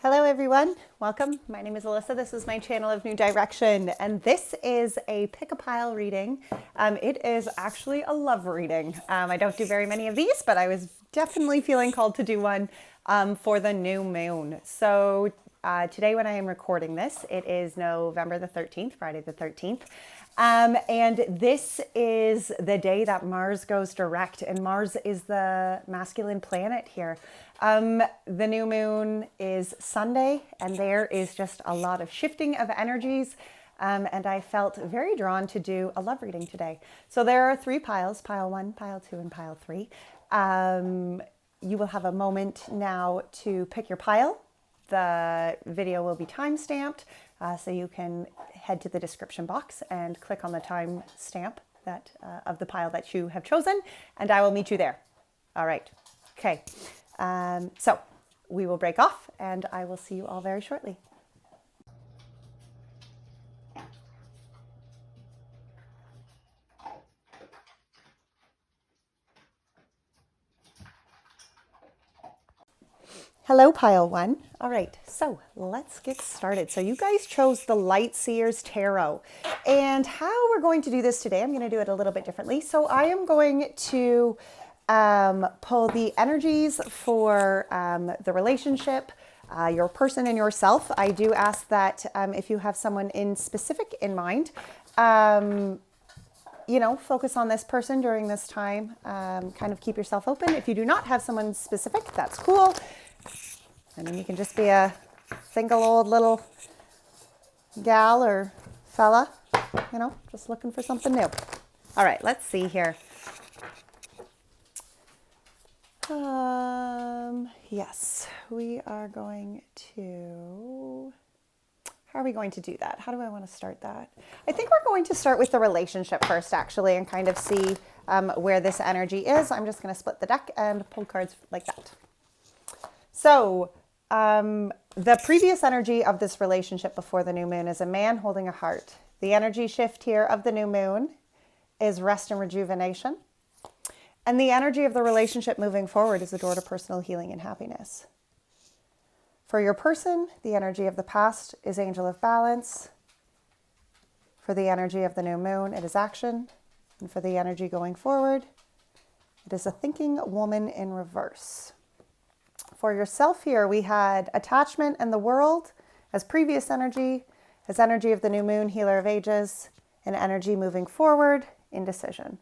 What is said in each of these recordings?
Hello everyone, welcome. My name is Alyssa. This is my channel of New Direction and this is a pick a pile reading. It is actually a love reading. I don't do very many of these, but I was definitely feeling called to do one for the new moon. So today when I am recording this, it is November the 13th, Friday the 13th. And this is the day that Mars goes direct, and Mars is the masculine planet here. The new moon is Sunday, and there is just a lot of shifting of energies. And I felt very drawn to do a love reading today. So there are three piles, pile 1, pile 2, and pile 3. You will have a moment now to pick your pile. The video will be time stamped, so you can head to the description box and click on the time stamp that of the pile that you have chosen, and I will meet you there. All right. Okay. So we will break off, and I will see you all very shortly. Hello, pile 1. All right, so let's get started. So you guys chose the Light Seers Tarot. And how we're going to do this today, I'm going to do it a little bit differently. So I am going to pull the energies for the relationship, your person and yourself. I do ask that if you have someone in specific in mind, focus on this person during this time. Kind of keep yourself open. If you do not have someone specific, that's cool. I mean, you can just be a single old little gal or fella, just looking for something new. All right, let's see here. Yes, we are going to... How are we going to do that? How do I want to start that? I think we're going to start with the relationship first, actually, and kind of see where this energy is. I'm just going to split the deck and pull cards like that. So the previous energy of this relationship before the new moon is a man holding a heart. The energy shift here of the new moon is rest and rejuvenation. And the energy of the relationship moving forward is the door to personal healing and happiness. For your person, the energy of the past is angel of balance. For the energy of the new moon, it is action. And for the energy going forward, it is a thinking woman in reverse. For yourself here, we had attachment and the world as previous energy, as energy of the new moon, healer of ages, and energy moving forward, indecision.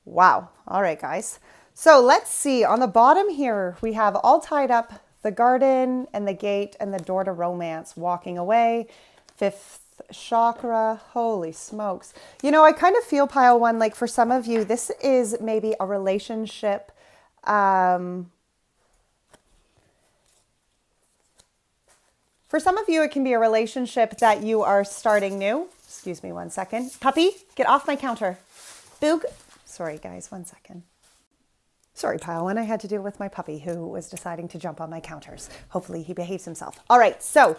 Wow. All right, guys. So let's see. On the bottom here, we have all tied up the garden and the gate and the door to romance, walking away, fifth chakra. Holy smokes. I kind of feel, pile 1, like for some of you, this is maybe a relationship. For some of you, it can be a relationship that you are starting new. Excuse me 1 second. Puppy, get off my counter. Boog. Sorry, guys, 1 second. Sorry, pile 1. I had to deal with my puppy who was deciding to jump on my counters. Hopefully he behaves himself. All right, so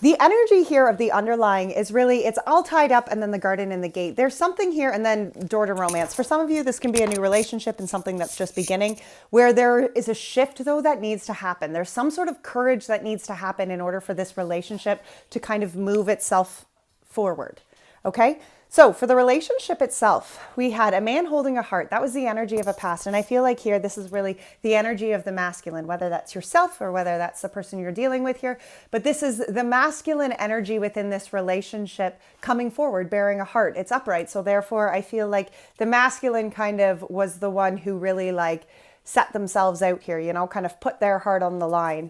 the energy here of the underlying is really, it's all tied up and then the garden and the gate. There's something here and then door to romance. For some of you, this can be a new relationship and something that's just beginning, where there is a shift, though, that needs to happen. There's some sort of courage that needs to happen in order for this relationship to kind of move itself forward, okay? So for the relationship itself, we had a man holding a heart. That was the energy of a past. And I feel like here, this is really the energy of the masculine, whether that's yourself or whether that's the person you're dealing with here. But this is the masculine energy within this relationship coming forward, bearing a heart. It's upright. So therefore, I feel like the masculine kind of was the one who really set themselves out here, kind of put their heart on the line.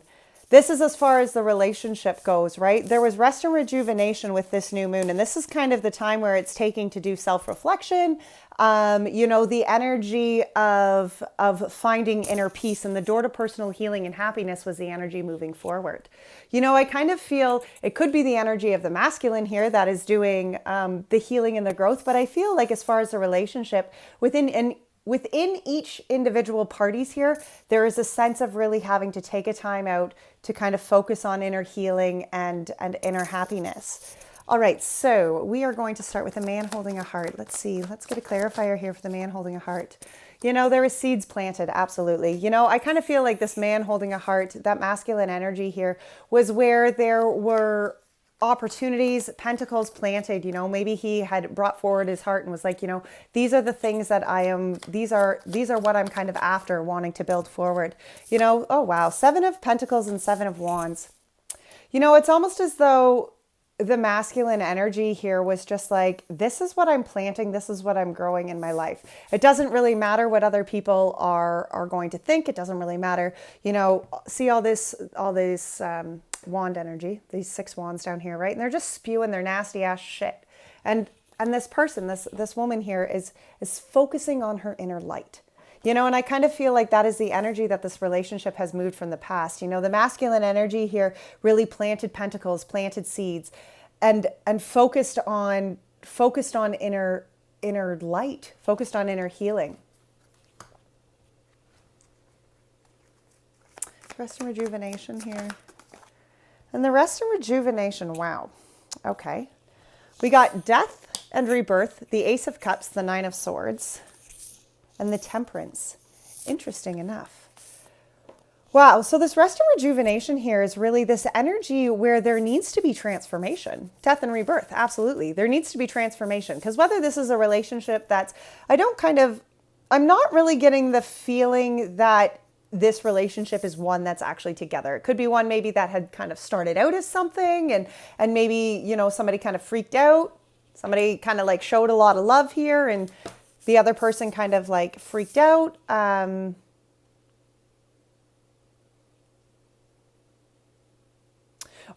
This is as far as the relationship goes, right? There was rest and rejuvenation with this new moon. And this is kind of the time where it's taking to do self-reflection. The energy of finding inner peace, and the door to personal healing and happiness was the energy moving forward. I kind of feel it could be the energy of the masculine here that is doing the healing and the growth. But I feel like as far as the relationship within each individual parties here, there is a sense of really having to take a time out to kind of focus on inner healing and inner happiness. All right, so we are going to start with a man holding a heart. Let's see. Let's get a clarifier here for the man holding a heart. There was seeds planted, absolutely. I kind of feel like this man holding a heart, that masculine energy here, was where there were opportunities, pentacles planted. Maybe he had brought forward his heart and was like, these are the things that these are what I'm kind of after, wanting to build forward. Oh wow, 7 of Pentacles and 7 of Wands. It's almost as though the masculine energy here was just like, this is what I'm planting. This is what I'm growing in my life. It doesn't really matter what other people are going to think. It doesn't really matter. See all this wand energy, these 6 wands down here, right? And they're just spewing their nasty ass shit. And this person, this woman here is focusing on her inner light. And I kind of feel like that is the energy that this relationship has moved from the past. The masculine energy here really planted pentacles, planted seeds, and focused on inner light, focused on inner healing. Rest and rejuvenation here. And the rest and rejuvenation, wow. Okay. We got death and rebirth, the Ace of Cups, the 9 of Swords, and the Temperance. Interesting enough. Wow, so this rest and rejuvenation here is really this energy where there needs to be transformation. Death and rebirth, absolutely. There needs to be transformation. Because whether this is a relationship that's, I'm not really getting the feeling that this relationship is one that's actually together. It could be one maybe that had kind of started out as something and maybe, somebody kind of freaked out. Somebody kind of like showed a lot of love here and the other person kind of like freaked out.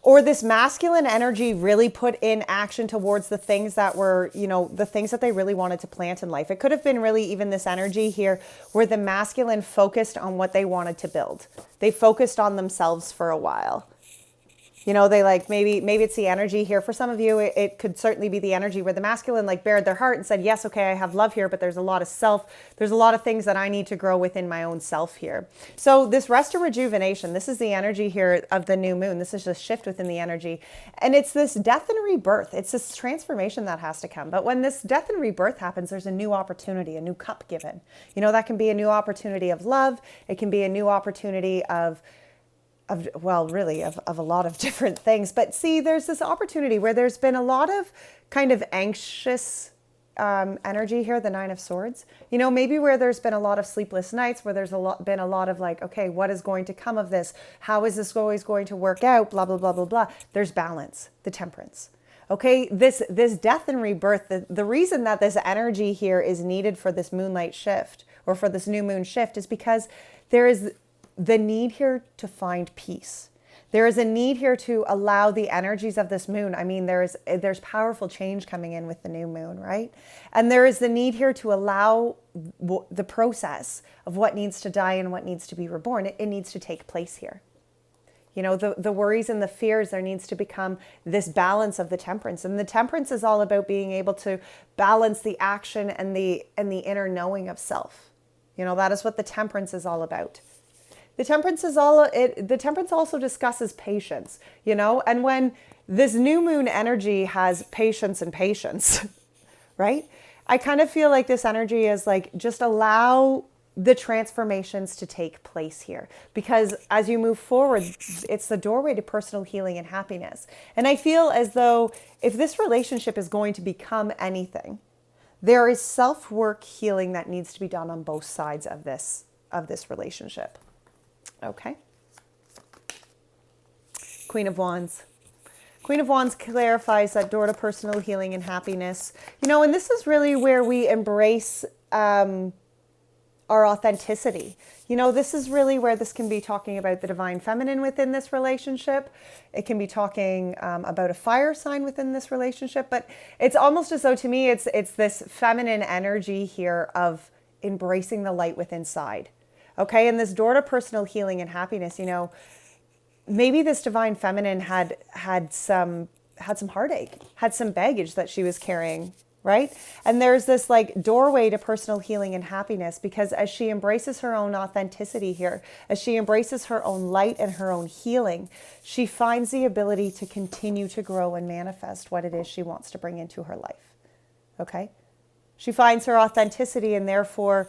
Or this masculine energy really put in action towards the things that were, the things that they really wanted to plant in life. It could have been really even this energy here where the masculine focused on what they wanted to build. They focused on themselves for a while. They like, maybe it's the energy here. For some of you, it could certainly be the energy where the masculine like bared their heart and said, yes, okay, I have love here, but there's a lot of things that I need to grow within my own self here. So this rest and rejuvenation, this is the energy here of the new moon. This is a shift within the energy. And it's this death and rebirth. It's this transformation that has to come. But when this death and rebirth happens, there's a new opportunity, a new cup given. That can be a new opportunity of love. It can be a new opportunity of a lot of different things. But see, there's this opportunity where there's been a lot of kind of anxious energy here, the 9 of Swords. Maybe where there's been a lot of sleepless nights, where there's been a lot of like, okay, what is going to come of this? How is this always going to work out? Blah, blah, blah, blah, blah. There's balance, the Temperance. Okay, this death and rebirth, the reason that this energy here is needed for this moonlight shift or for this new moon shift is because there is the need here to find peace. There is a need here to allow the energies of this moon. I mean, there's powerful change coming in with the new moon, right? And there is the need here to allow the process of what needs to die and what needs to be reborn. It needs to take place here. The worries and the fears, there needs to become this balance of the Temperance. And the Temperance is all about being able to balance the action and the inner knowing of self. That is what the Temperance is all about. The Temperance the Temperance also discusses patience, and when this new moon energy has patience and patience, right? I kind of feel like this energy is like, just allow the transformations to take place here, because as you move forward, it's the doorway to personal healing and happiness. And I feel as though if this relationship is going to become anything, there is self-work healing that needs to be done on both sides of this relationship. Okay. Queen of Wands. Queen of Wands clarifies that door to personal healing and happiness. And this is really where we embrace our authenticity. This is really where this can be talking about the divine feminine within this relationship. It can be talking about a fire sign within this relationship. But it's almost as though, to me, it's this feminine energy here of embracing the light within inside. Okay, and this door to personal healing and happiness, maybe this divine feminine had some heartache, had some baggage that she was carrying, right? And there's this like doorway to personal healing and happiness, because as she embraces her own authenticity here, as she embraces her own light and her own healing, she finds the ability to continue to grow and manifest what it is she wants to bring into her life. Okay? She finds her authenticity, and therefore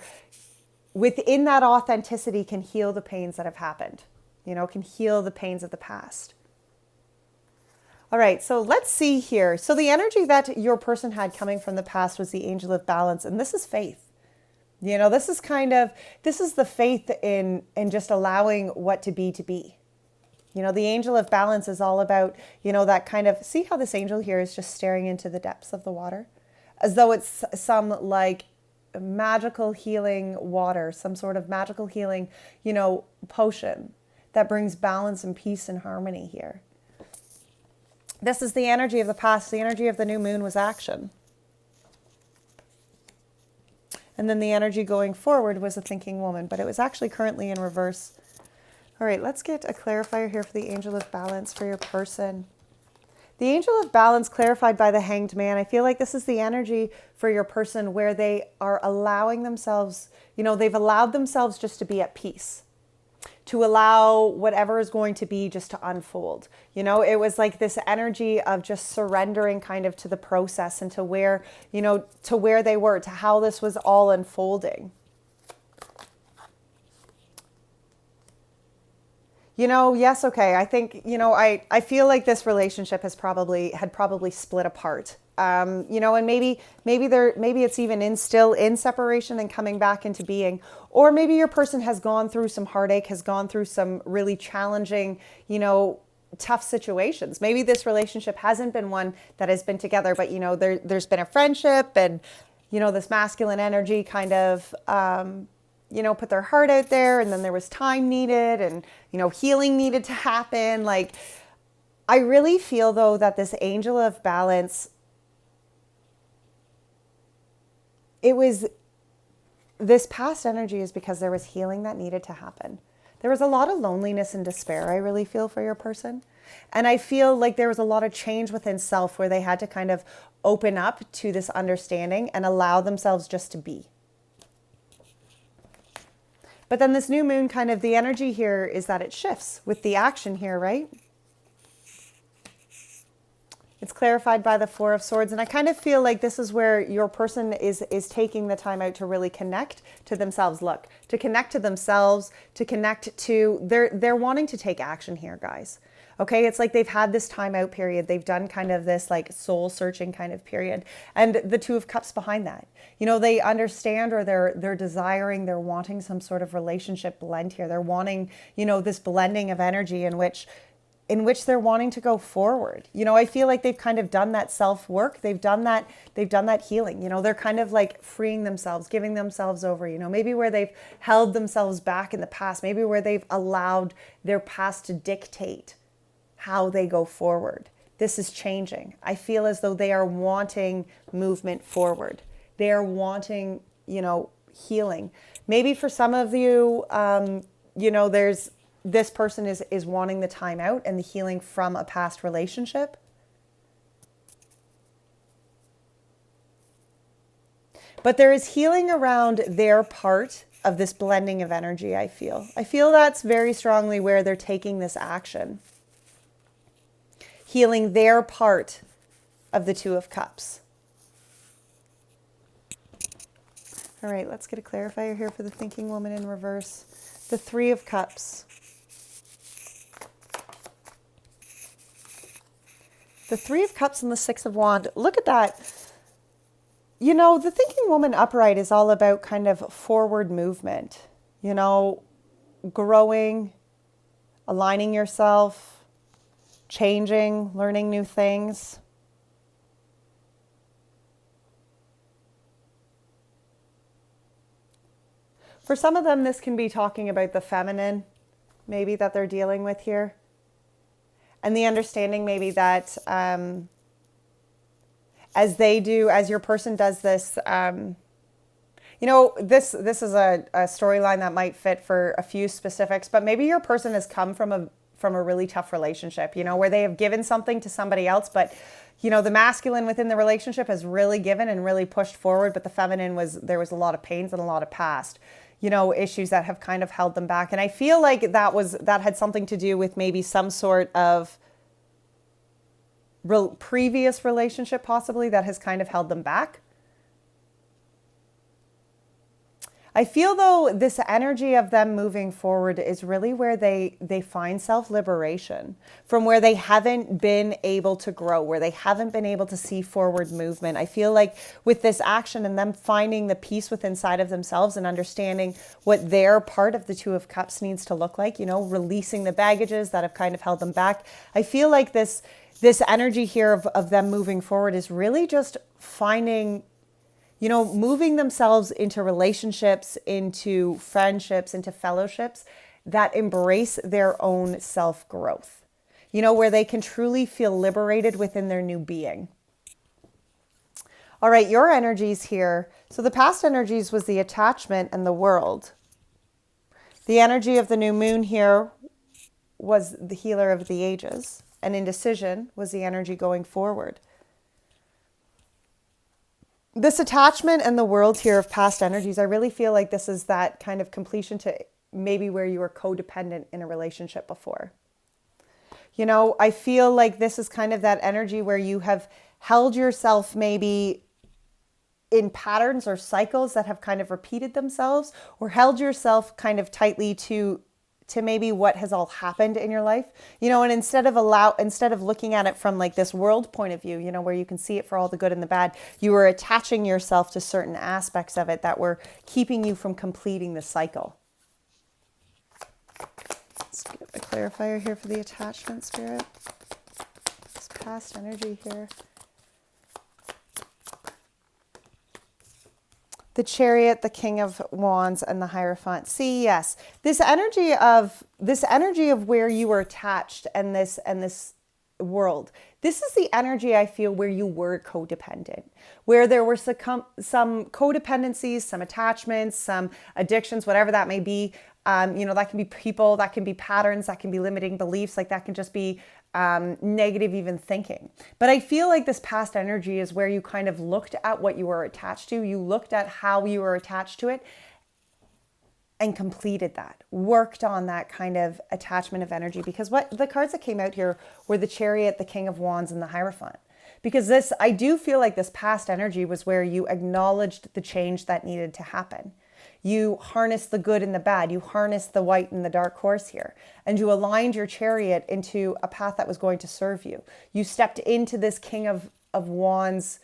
within that authenticity can heal the pains that have happened, can heal the pains of the past. All right, so let's see here. So the energy that your person had coming from the past was the Angel of Balance, and this is faith. This is the faith in just allowing what to be to be. The Angel of Balance is all about, that kind of, see how this angel here is just staring into the depths of the water, as though it's some like magical healing water, some sort of magical healing, potion that brings balance and peace and harmony here. This is the energy of the past. The energy of the new moon was action. And then the energy going forward was a thinking woman, but it was actually currently in reverse. All right, let's get a clarifier here for the Angel of Balance for your person. The Angel of Balance clarified by the Hanged Man. I feel like this is the energy for your person where they are allowing themselves, they've allowed themselves just to be at peace, to allow whatever is going to be just to unfold. It was like this energy of just surrendering kind of to the process and to where, to where they were, to how this was all unfolding. Yes, okay. I think, I feel like this relationship had probably split apart. And maybe it's even still in separation and coming back into being, or maybe your person has gone through some heartache, has gone through some really challenging, tough situations. Maybe this relationship hasn't been one that has been together, but there's been a friendship, and this masculine energy kind of put their heart out there, and then there was time needed, and healing needed to happen. Like, I really feel though that this Angel of Balance, this past energy is because there was healing that needed to happen. There was a lot of loneliness and despair, I really feel, for your person. And I feel like there was a lot of change within self where they had to kind of open up to this understanding and allow themselves just to be. But then this new moon, kind of the energy here is that it shifts with the action here, right? It's clarified by the Four of Swords. And I kind of feel like this is where your person is taking the time out to really connect to themselves. Look, to connect to themselves, to connect to, they're wanting to take action here, guys. Okay, it's like they've had this time out period. They've done kind of this like soul searching kind of period. And the Two of Cups behind that. They understand, or they're desiring, they're wanting some sort of relationship blend here. They're wanting, this blending of energy in which they're wanting to go forward. I feel like they've kind of done that self-work. They've done that healing. They're kind of like freeing themselves, giving themselves over, maybe where they've held themselves back in the past, maybe where they've allowed their past to dictate how they go forward. This is changing. I feel as though they are wanting movement forward. They are wanting, healing. Maybe for some of you, there's this person is wanting the time out and the healing from a past relationship. But there is healing around their part of this blending of energy, I feel. I feel that's very strongly where they're taking this action. Healing their part of the Two of Cups. All right, let's get a clarifier here for the thinking woman in reverse. The Three of Cups. The Three of Cups and the Six of Wands. Look at that. The thinking woman upright is all about kind of forward movement. Growing, aligning yourself, changing, learning new things. For some of them, this can be talking about the feminine, maybe, that they're dealing with here. And the understanding maybe that as your person does this, this is a storyline that might fit for a few specifics, but maybe your person has come from from a really tough relationship, you know, where they have given something to somebody else, but you know, the masculine within the relationship has really given and really pushed forward, but the feminine there was a lot of pains and a lot of past, you know, issues that have kind of held them back. And I feel like that had something to do with maybe some sort of previous relationship possibly that has kind of held them back. I feel though this energy of them moving forward is really where they find self-liberation from where they haven't been able to grow, where they haven't been able to see forward movement. I feel like with this action and them finding the peace within inside of themselves and understanding what their part of the Two of Cups needs to look like, you know, releasing the baggages that have kind of held them back. I feel like this energy here of them moving forward is really just finding, you know, moving themselves into relationships, into friendships, into fellowships that embrace their own self-growth, you know, where they can truly feel liberated within their new being. All right, your energies here. So the past energies was the attachment and the world. The energy of the new moon here was the healer of the ages, and indecision was the energy going forward. This attachment and the world here of past energies, I really feel like this is that kind of completion to maybe where you were codependent in a relationship before. You know, I feel like this is kind of that energy where you have held yourself maybe in patterns or cycles that have kind of repeated themselves, or held yourself kind of tightly to maybe what has all happened in your life, you know, and instead of looking at it from like this world point of view, you know, where you can see it for all the good and the bad, you were attaching yourself to certain aspects of it that were keeping you from completing the cycle. Let's get a clarifier here for the attachment, Spirit. This past energy here. The Chariot, the King of Wands, and the Hierophant. See, yes, this energy of where you were attached and this world. This is the energy I feel where you were codependent, where there were some codependencies, some attachments, some addictions, whatever that may be. You know, that can be people, that can be patterns, that can be limiting beliefs, like that can just be negative even thinking. But I feel like this past energy is where you kind of looked at what you were attached to. You looked at how you were attached to it and completed that, worked on that kind of attachment of energy. Because what the cards that came out here were the Chariot, the King of Wands, and the Hierophant. Because I do feel like this past energy was where you acknowledged the change that needed to happen. You harnessed the good and the bad. You harnessed the white and the dark horse here. And you aligned your chariot into a path that was going to serve you. You stepped into this King of Wands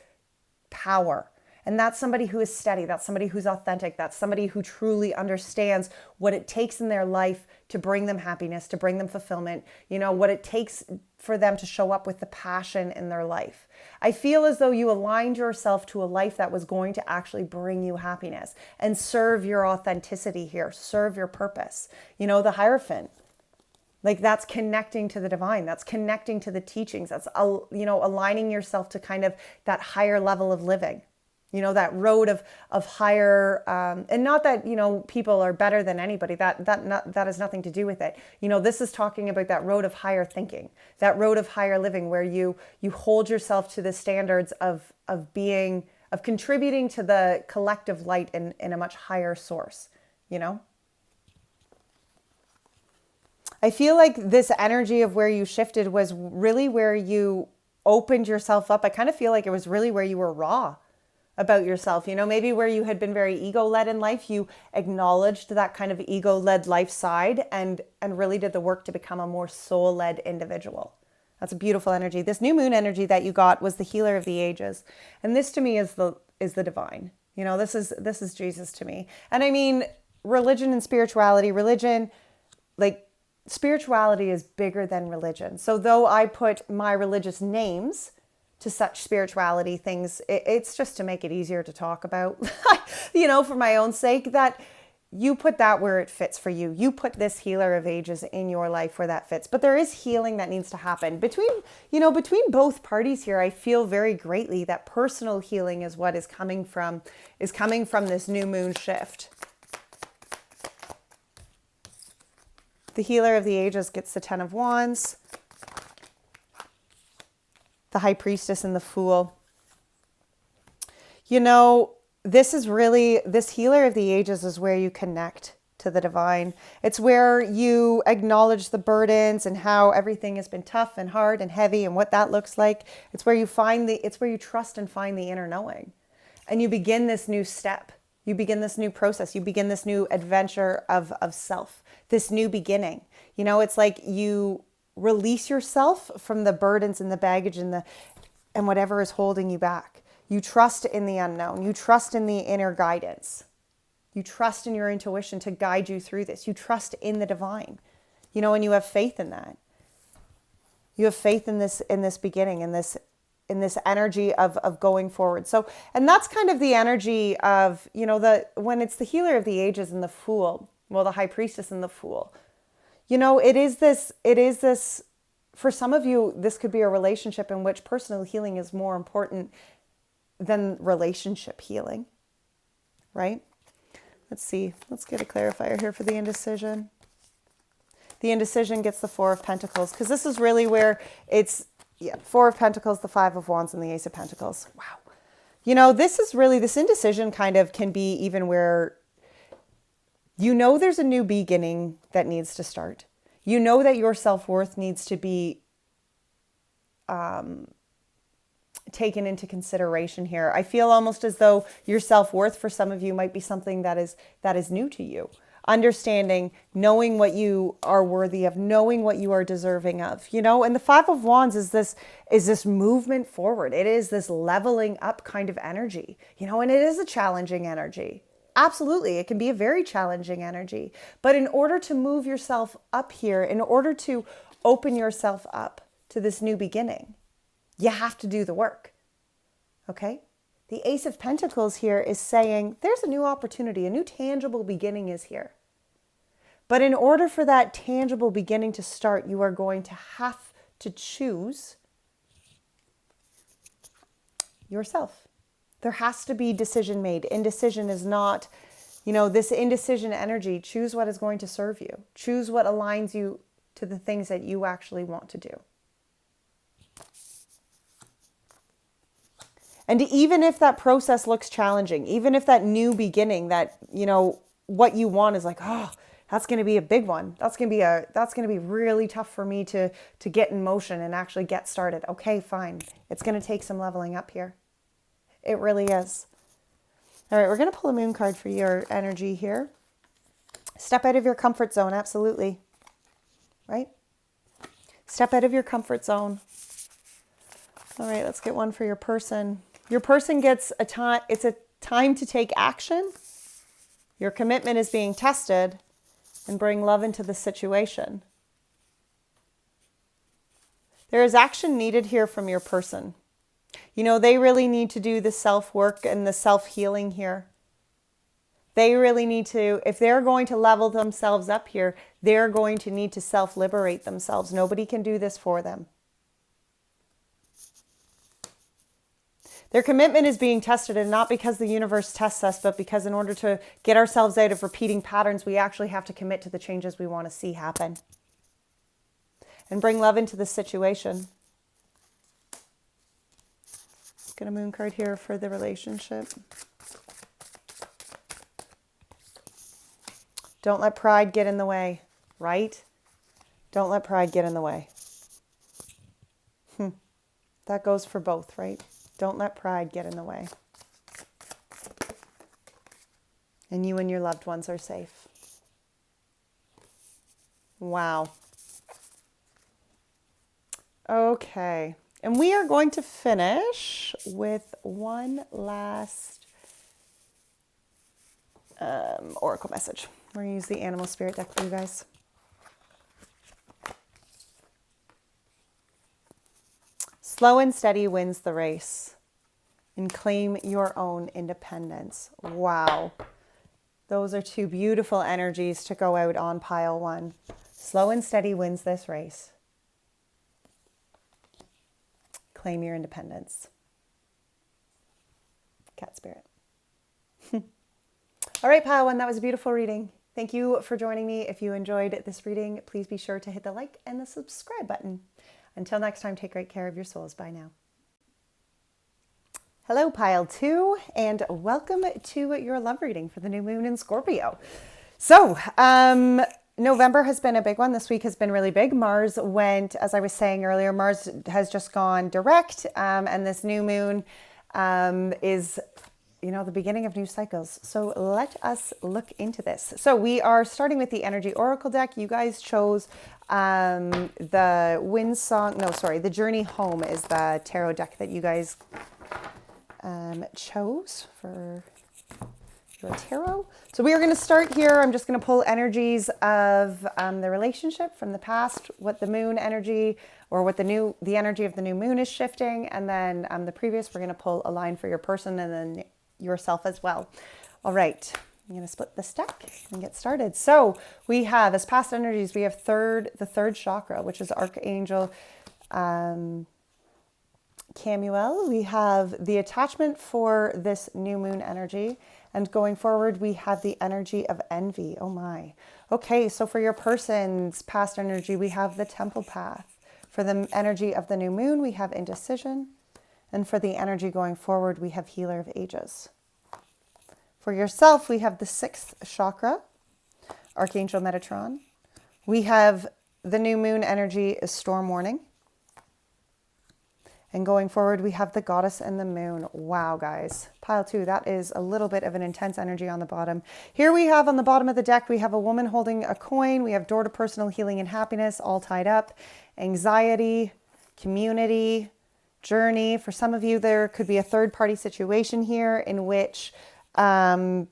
power. And that's somebody who is steady. That's somebody who's authentic. That's somebody who truly understands what it takes in their life to bring them happiness, to bring them fulfillment, you know, what it takes for them to show up with the passion in their life. I feel as though you aligned yourself to a life that was going to actually bring you happiness and serve your authenticity here, serve your purpose. You know, the Hierophant, like that's connecting to the divine. That's connecting to the teachings. That's, you know, aligning yourself to kind of that higher level of living. You know, that road of higher, and not that, you know, people are better than anybody. That has nothing to do with it. You know, this is talking about that road of higher thinking, that road of higher living, where you hold yourself to the standards of contributing to the collective light in a much higher source, you know? I feel like this energy of where you shifted was really where you opened yourself up. I kind of feel like it was really where you were raw about yourself, you know, maybe where you had been very ego-led in life, you acknowledged that kind of ego-led life side and really did the work to become a more soul-led individual. That's a beautiful energy. This new moon energy that you got was the healer of the ages. And this to me is the divine. You know, this is Jesus to me. And I mean, religion and spirituality, spirituality is bigger than religion. So though I put my religious names to such spirituality things, it's just to make it easier to talk about, you know, for my own sake, that you put that where it fits for you. You put this healer of ages in your life where that fits. But there is healing that needs to happen between both parties here. I feel very greatly that personal healing is what is coming from this new moon shift. The Healer of the Ages gets the Ten of Wands, the High Priestess and the Fool. You know, this Healer of the Ages is where you connect to the divine. It's where you acknowledge the burdens and how everything has been tough and hard and heavy and what that looks like. It's where you trust and find the inner knowing. And you begin this new step. You begin this new process. You begin this new adventure of self, this new beginning. You know, it's like you release yourself from the burdens and the baggage and whatever is holding you back. You trust in the unknown. You trust in the inner guidance. You trust in your intuition to guide you through this. You trust in the divine, you know, and you have faith in that. You have faith in this beginning, in this energy of going forward. So, and that's kind of the energy of, you know, when it's the Healer of the Ages and the Fool, well, the High Priestess and the Fool, you know, it is this, for some of you, this could be a relationship in which personal healing is more important than relationship healing, right? Let's see. Let's get a clarifier here for the indecision. The indecision gets the Four of Pentacles, because this is really where it's, Four of Pentacles, the Five of Wands, and the Ace of Pentacles. Wow. You know, this indecision kind of can be even where, you know, there's a new beginning that needs to start. You know that your self-worth needs to be taken into consideration here. I feel almost as though your self-worth for some of you might be something that is new to you. Understanding, knowing what you are worthy of, knowing what you are deserving of, you know, and the Five of Wands is this movement forward. It is this leveling up kind of energy, you know, and it is a challenging energy. Absolutely. It can be a very challenging energy, but in order to move yourself up here, in order to open yourself up to this new beginning, you have to do the work. Okay? The Ace of Pentacles here is saying there's a new opportunity, a new tangible beginning is here. But in order for that tangible beginning to start, you are going to have to choose yourself. There has to be decision made. Indecision is not, you know, this indecision energy. Choose what is going to serve you. Choose what aligns you to the things that you actually want to do. And even if that process looks challenging, even if that new beginning, that, you know, what you want is like, oh, that's going to be a big one. That's going to be really tough for me to get in motion and actually get started. Okay, fine. It's going to take some leveling up here. It really is. All right, we're going to pull a moon card for your energy here. Step out of your comfort zone. Absolutely. Right? Step out of your comfort zone. All right, let's get one for your person. Your person gets a time. It's a time to take action. Your commitment is being tested, and bring love into the situation. There is action needed here from your person. You know, they really need to do the self-work and the self-healing here. They really need to, if they're going to level themselves up here, they're going to need to self-liberate themselves. Nobody can do this for them. Their commitment is being tested, and not because the universe tests us, but because in order to get ourselves out of repeating patterns, we actually have to commit to the changes we want to see happen. And bring love into the situation. Get a moon card here for the relationship. Don't let pride get in the way, right? Don't let pride get in the way. That goes for both, right? Don't let pride get in the way. And you and your loved ones are safe. Wow. Okay. And we are going to finish with one last oracle message. We're going to use the Animal Spirit deck for you guys. Slow and steady wins the race, and claim your own independence. Wow. Those are two beautiful energies to go out on pile one. Slow and steady wins this race. Claim your independence. Cat spirit. All right, pile one, that was a beautiful reading. Thank you for joining me. If you enjoyed this reading, please be sure to hit the like and the subscribe button. Until next time, take great care of your souls. Bye now. Hello, Pile 2, and welcome to your love reading for the new moon in Scorpio. So, November has been a big one. This week has been really big. Mars went, as I was saying earlier, Mars has just gone direct, and this new moon is, the beginning of new cycles. So let us look into this. So we are starting with the Energy Oracle deck. You guys chose the the Journey Home is the tarot deck that you guys chose for your tarot. So we are going to start here. I'm just going to pull energies of the relationship from the past, what the moon energy or what the energy of the new moon is shifting, and then the previous. We're going to pull a line for your person and then yourself as well. All right, I'm going to split this deck and get started. So we have, as past energies, we have the third chakra, which is Archangel Camuel. We have the attachment for this new moon energy, and going forward we have the energy of envy. Oh my. Okay, so for your person's past energy, we have the temple path. For the energy of the new moon, we have indecision, and for the energy going forward, we have healer of ages. For yourself, we have the sixth chakra, Archangel Metatron. We have the new moon energy is storm warning. And going forward, we have the goddess and the moon. Wow, guys. Pile 2, that is a little bit of an intense energy on the bottom. Here we have on the bottom of the deck, we have a woman holding a coin. We have door to personal healing and happiness all tied up. Anxiety, community, journey. For some of you, there could be a third-party situation here in which, maybe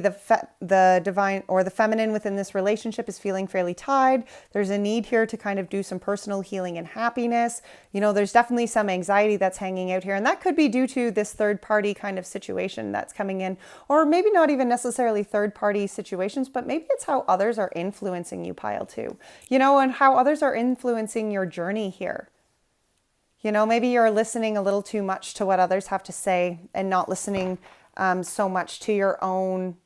the divine or the feminine within this relationship is feeling fairly tied. There's a need here to kind of do some personal healing and happiness. There's definitely some anxiety that's hanging out here, and that could be due to this third-party kind of situation that's coming in, or maybe not even necessarily third-party situations, but maybe it's how others are influencing you, Pile 2, and how others are influencing your journey here. Maybe you're listening a little too much to what others have to say and not listening so much to your own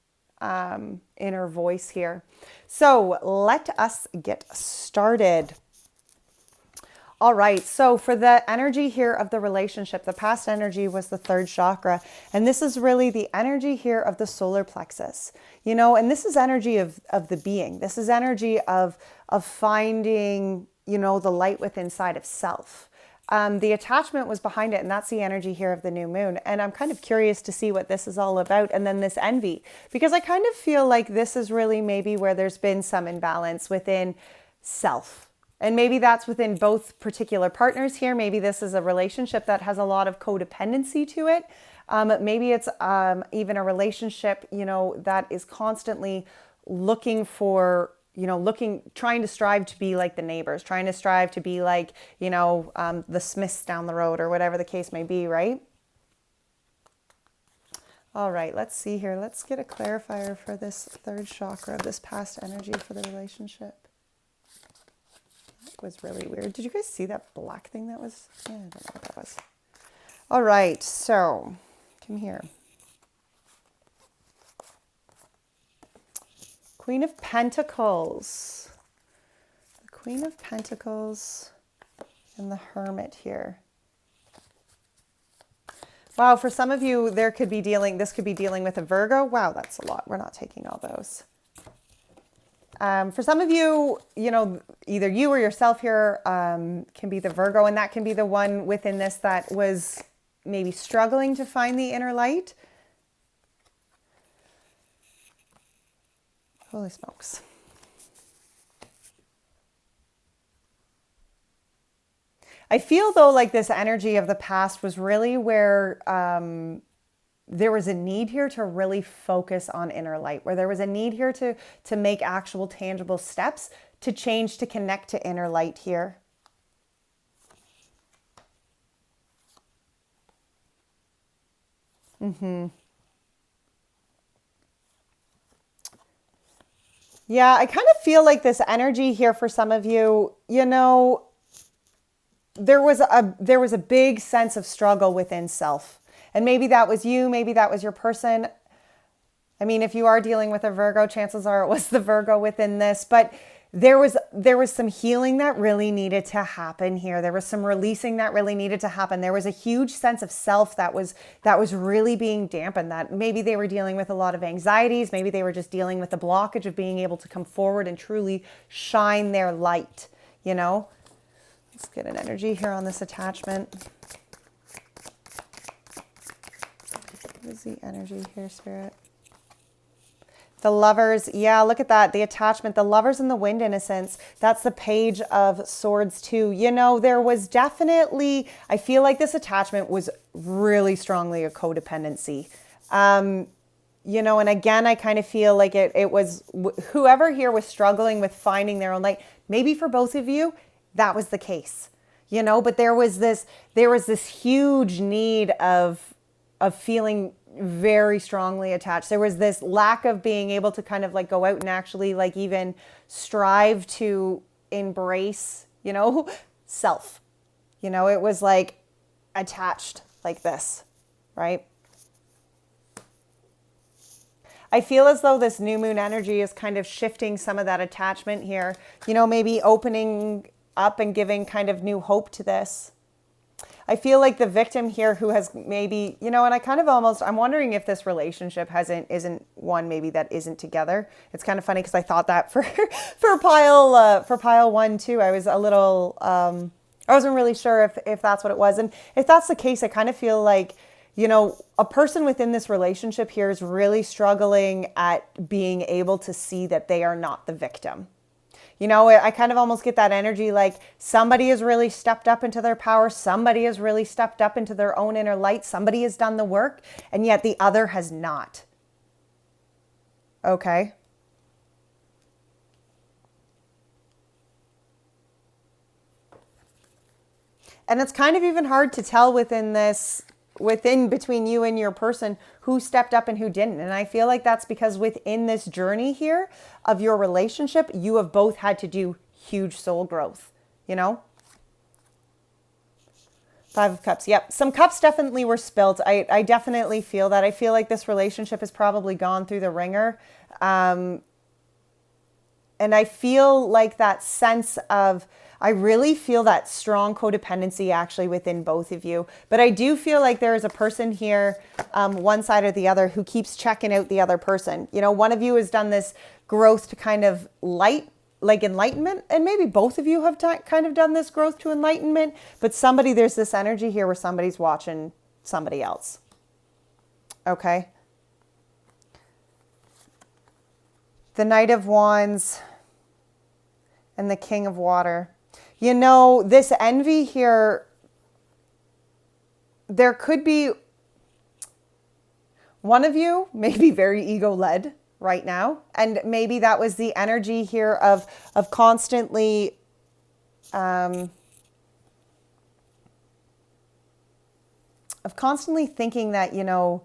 inner voice here. So let us get started. All right, so for the energy here of the relationship, the past energy was the third chakra, and this is really the energy here of the solar plexus, and this is energy of the being. This is energy of finding, the light within inside of self. The attachment was behind it, and that's the energy here of the new moon. And I'm kind of curious to see what this is all about. And then this envy, because I kind of feel like this is really maybe where there's been some imbalance within self. And maybe that's within both particular partners here. Maybe this is a relationship that has a lot of codependency to it. Maybe it's even a relationship, that is constantly looking for, trying to strive to be like the neighbors, trying to strive to be like, the Smiths down the road or whatever the case may be, right? All right, let's see here. Let's get a clarifier for this third chakra of this past energy for the relationship. That was really weird. Did you guys see that black thing that was? Yeah, I don't know what that was. All right, so come here. Queen of Pentacles. The Queen of Pentacles and the Hermit here. Wow, for some of you, this could be dealing with a Virgo. Wow, that's a lot. We're not taking all those. For some of you, either you or yourself here can be the Virgo, and that can be the one within this that was maybe struggling to find the inner light. Holy smokes. I feel though like this energy of the past was really where there was a need here to really focus on inner light, where there was a need here to make actual tangible steps to change, to connect to inner light here. Yeah, I kind of feel like this energy here for some of you, there was a big sense of struggle within self. And maybe that was you, maybe that was your person. I mean, if you are dealing with a Virgo, chances are it was the Virgo within this, but there was some healing that really needed to happen here. There was some releasing that really needed to happen. There was a huge sense of self that was really being dampened, that maybe they were dealing with a lot of anxieties. Maybe they were just dealing with the blockage of being able to come forward and truly shine their light, you know? Let's get an energy here on this attachment. What is the energy here, Spirit? The Lovers, yeah, look at that. The attachment, the Lovers in the Wind, innocence. That's the Page of Swords too. You know, there was definitely, I feel like this attachment was really strongly a codependency. You know, and again, I kind of feel like it was whoever here was struggling with finding their own light. Maybe for both of you, that was the case, you know, but there was this huge need of feeling very strongly attached. There was this lack of being able to kind of like go out and actually like even strive to embrace, you know, self. You know, it was like attached like this, right? I feel as though this new moon energy is kind of shifting some of that attachment here, you know, maybe opening up and giving kind of new hope to this. I feel like the victim here who has maybe, you know, and I kind of I'm wondering if this relationship isn't one maybe that isn't together. It's kind of funny because I thought that for pile one too. I was a little, I wasn't really sure if that's what it was. And if that's the case, I kind of feel like, you know, a person within this relationship here is really struggling at being able to see that they are not the victim. You know, I kind of almost get that energy like somebody has really stepped up into their power. Somebody has really stepped up into their own inner light. Somebody has done the work, and yet the other has not. Okay. And it's kind of even hard to tell between you and your person who stepped up and who didn't. And I feel like that's because within this journey here of your relationship, you have both had to do huge soul growth, you know? Five of Cups. Yep. Some cups definitely were spilt. I definitely feel that. I feel like this relationship has probably gone through the ringer. And I feel like that sense of, I really feel that strong codependency actually within both of you. But I do feel like there is a person here, one side or the other, who keeps checking out the other person. You know, one of you has done this growth to kind of enlightenment. And maybe both of you have kind of done this growth to enlightenment. But there's this energy here where somebody's watching somebody else. Okay. The Knight of Wands and the King of Water. You know, this envy here, there could be one of you may be very ego-led right now. And maybe that was the energy here of constantly thinking that, you know,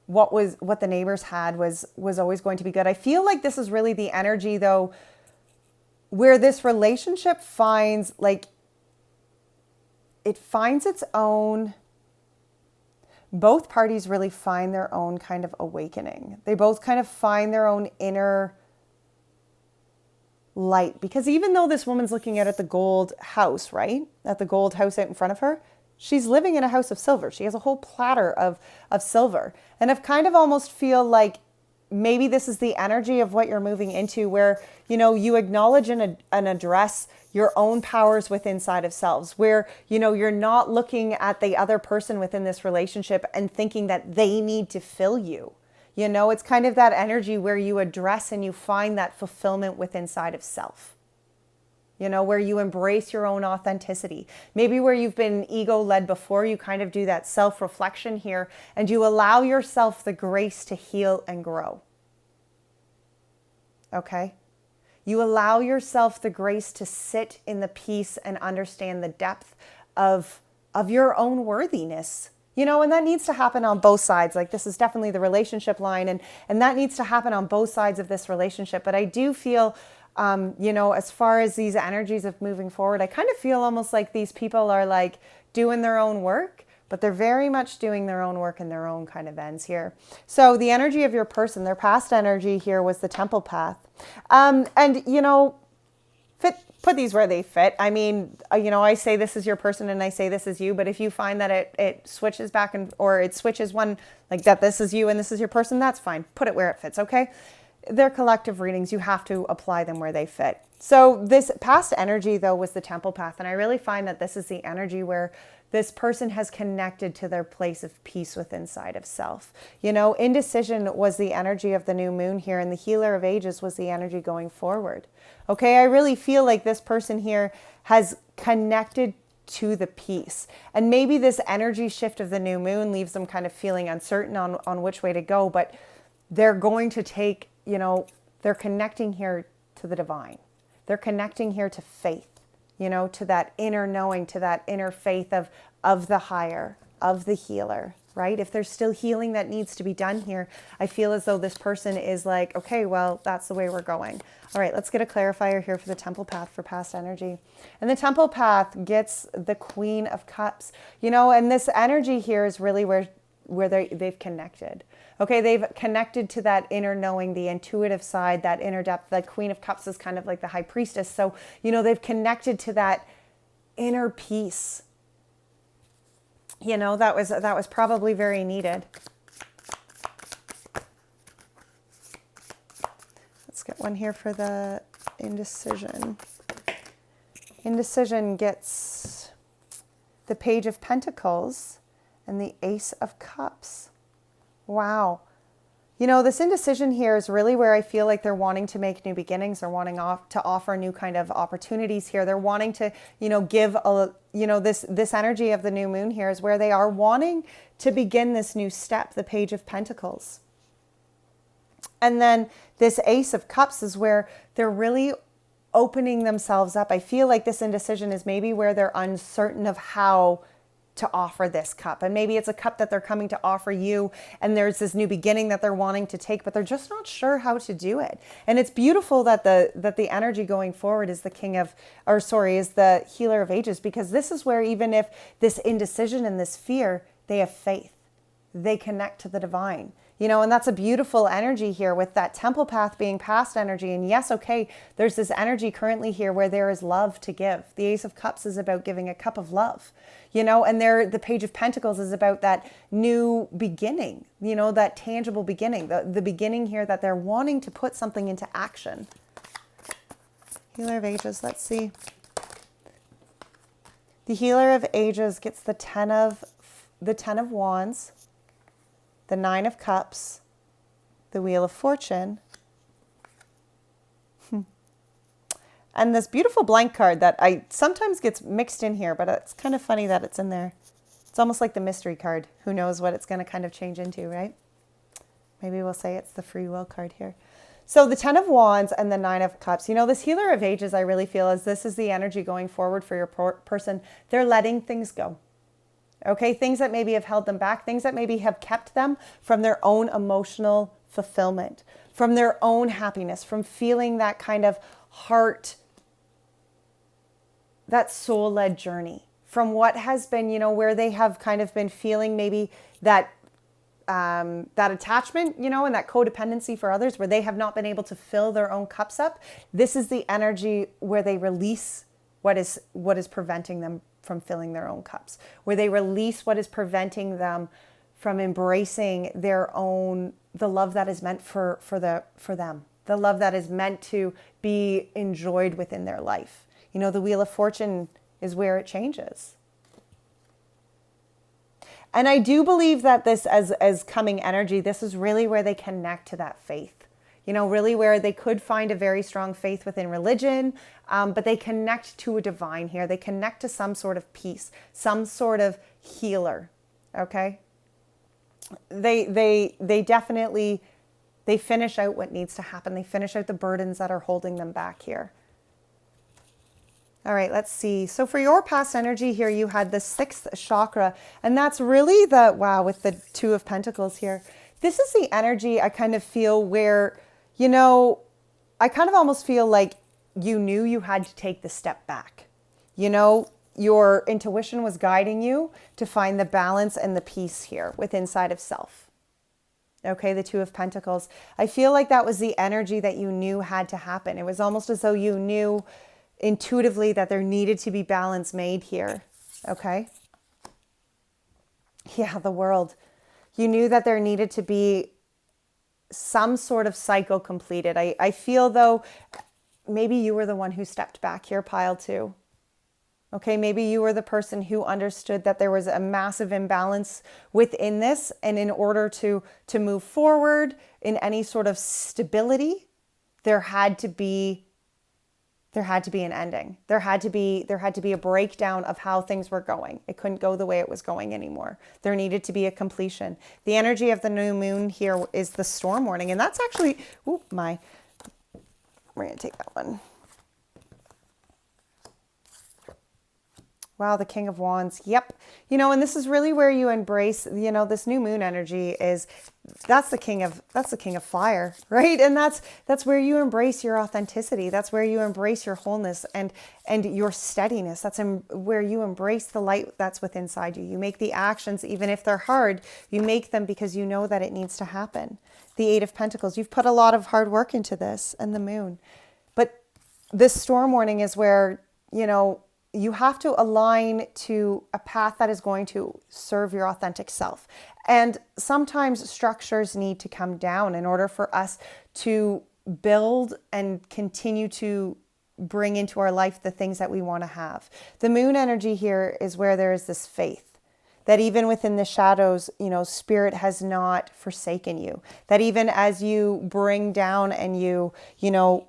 what the neighbors had was always going to be good. I feel like this is really the energy though, where this relationship finds its own, both parties really find their own kind of awakening. They both kind of find their own inner light. Because even though this woman's looking out at the gold house, right? At the gold house out in front of her, she's living in a house of silver. She has a whole platter of silver. And I kind of almost feel like maybe this is the energy of what you're moving into, where, you know, you acknowledge and address your own powers within inside of selves, where, you know, you're not looking at the other person within this relationship and thinking that they need to fill you. You know, it's kind of that energy where you address and you find that fulfillment within inside of self. You know, where you embrace your own authenticity. Maybe where you've been ego-led before, you kind of do that self-reflection here and you allow yourself the grace to heal and grow. Okay? You allow yourself the grace to sit in the peace and understand the depth of your own worthiness. You know, and that needs to happen on both sides. Like, this is definitely the relationship line, and that needs to happen on both sides of this relationship. But I do feel, you know, as far as these energies of moving forward, I kind of feel almost like these people are like doing their own work, but they're very much doing their own work in their own kind of ends here. So the energy of your person, their past energy here was the temple path. And, you know, put these where they fit. I mean, you know, I say this is your person and I say this is you, but if you find that it switches back or it switches one like that, this is you and this is your person, that's fine. Put it where it fits, okay? They're collective readings. You have to apply them where they fit. So this past energy, though, was the temple path. And I really find that this is the energy where this person has connected to their place of peace within inside of self. You know, indecision was the energy of the new moon here, and the healer of ages was the energy going forward. Okay, I really feel like this person here has connected to the peace. And maybe this energy shift of the new moon leaves them kind of feeling uncertain on which way to go, but they're going to take, you know, they're connecting here to the divine. They're connecting here to faith, you know, to that inner knowing, to that inner faith of the higher, of the healer, right? If there's still healing that needs to be done here, I feel as though this person is like, okay, well, that's the way we're going. All right, let's get a clarifier here for the temple path for past energy. And the temple path gets the Queen of Cups, you know, and this energy here is really where they've connected. Okay, they've connected to that inner knowing, the intuitive side, that inner depth. The Queen of Cups is kind of like the high priestess. So, you know, they've connected to that inner peace. You know, that was probably very needed. Let's get one here for the indecision. Indecision gets the Page of Pentacles and the Ace of Cups. Wow. You know, this indecision here is really where I feel like they're wanting to make new beginnings. They're wanting to offer new kind of opportunities here. They're wanting to, you know, give a, you know, this energy of the new moon here is where they are wanting to begin this new step, the Page of Pentacles. And then this Ace of Cups is where they're really opening themselves up. I feel like this indecision is maybe where they're uncertain of how to offer this cup. And maybe it's a cup that they're coming to offer you, and there's this new beginning that they're wanting to take, but they're just not sure how to do it. And it's beautiful that the energy going forward is the is the healer of ages, because this is where, even if this indecision and this fear, they have faith. They connect to the divine. You know, and that's a beautiful energy here with that temple path being past energy. And yes, okay, there's this energy currently here where there is love to give. The Ace of Cups is about giving a cup of love, you know, and the Page of Pentacles is about that new beginning, you know, that tangible beginning, the beginning here that they're wanting to put something into action. Healer of Ages, let's see. The Healer of Ages gets the Ten of Wands, the Nine of Cups, the Wheel of Fortune, and this beautiful blank card that I sometimes gets mixed in here, but it's kind of funny that it's in there. It's almost like the mystery card. Who knows what it's going to kind of change into, right? Maybe we'll say it's the free will card here. So the Ten of Wands and the Nine of Cups, you know, this Healer of Ages, I really feel as this is the energy going forward for your person. They're letting things go. Okay, things that maybe have held them back, things that maybe have kept them from their own emotional fulfillment, from their own happiness, from feeling that kind of heart, that soul-led journey, from what has been, you know, where they have kind of been feeling maybe that that attachment, you know, and that codependency for others, where they have not been able to fill their own cups up. This is the energy where they release what is preventing them from filling their own cups, where they release what is preventing them from embracing their own, the love that is meant for them, the love that is meant to be enjoyed within their life. You know, the Wheel of Fortune is where it changes. And I do believe that this as coming energy, this is really where they connect to that faith. You know, really where they could find a very strong faith within religion, but they connect to a divine here. They connect to some sort of peace, some sort of healer, okay? They definitely, they finish out what needs to happen. They finish out the burdens that are holding them back here. All right, let's see. So for your past energy here, you had the sixth chakra, and that's really the, wow, with the Two of Pentacles here. This is the energy I kind of feel where, you know, I kind of almost feel like you knew you had to take the step back. You know, your intuition was guiding you to find the balance and the peace here with inside of self. Okay, the Two of Pentacles. I feel like that was the energy that you knew had to happen. It was almost as though you knew intuitively that there needed to be balance made here. Okay. Yeah, the World. You knew that there needed to be some sort of cycle completed. I feel though, maybe you were the one who stepped back here, pile 2. Okay, maybe you were the person who understood that there was a massive imbalance within this, and in order to move forward in any sort of stability, there had to be an ending. There had to be a breakdown of how things were going. It couldn't go the way it was going anymore. There needed to be a completion. The energy of the new moon here is the storm warning, and that's actually, we're going to take that one. Wow, the King of Wands. Yep. And this is really where you embrace, this new moon energy that's the king of fire, right? And that's where you embrace your authenticity. That's where you embrace your wholeness and your steadiness. That's where you embrace the light that's within inside you. You make the actions, even if they're hard, you make them because you know that it needs to happen. The Eight of Pentacles. You've put a lot of hard work into this, and the moon. But this storm warning is where, you have to align to a path that is going to serve your authentic self. And sometimes structures need to come down in order for us to build and continue to bring into our life the things that we want to have. The moon energy here is where there is this faith that even within the shadows, spirit has not forsaken you. That even as you bring down and you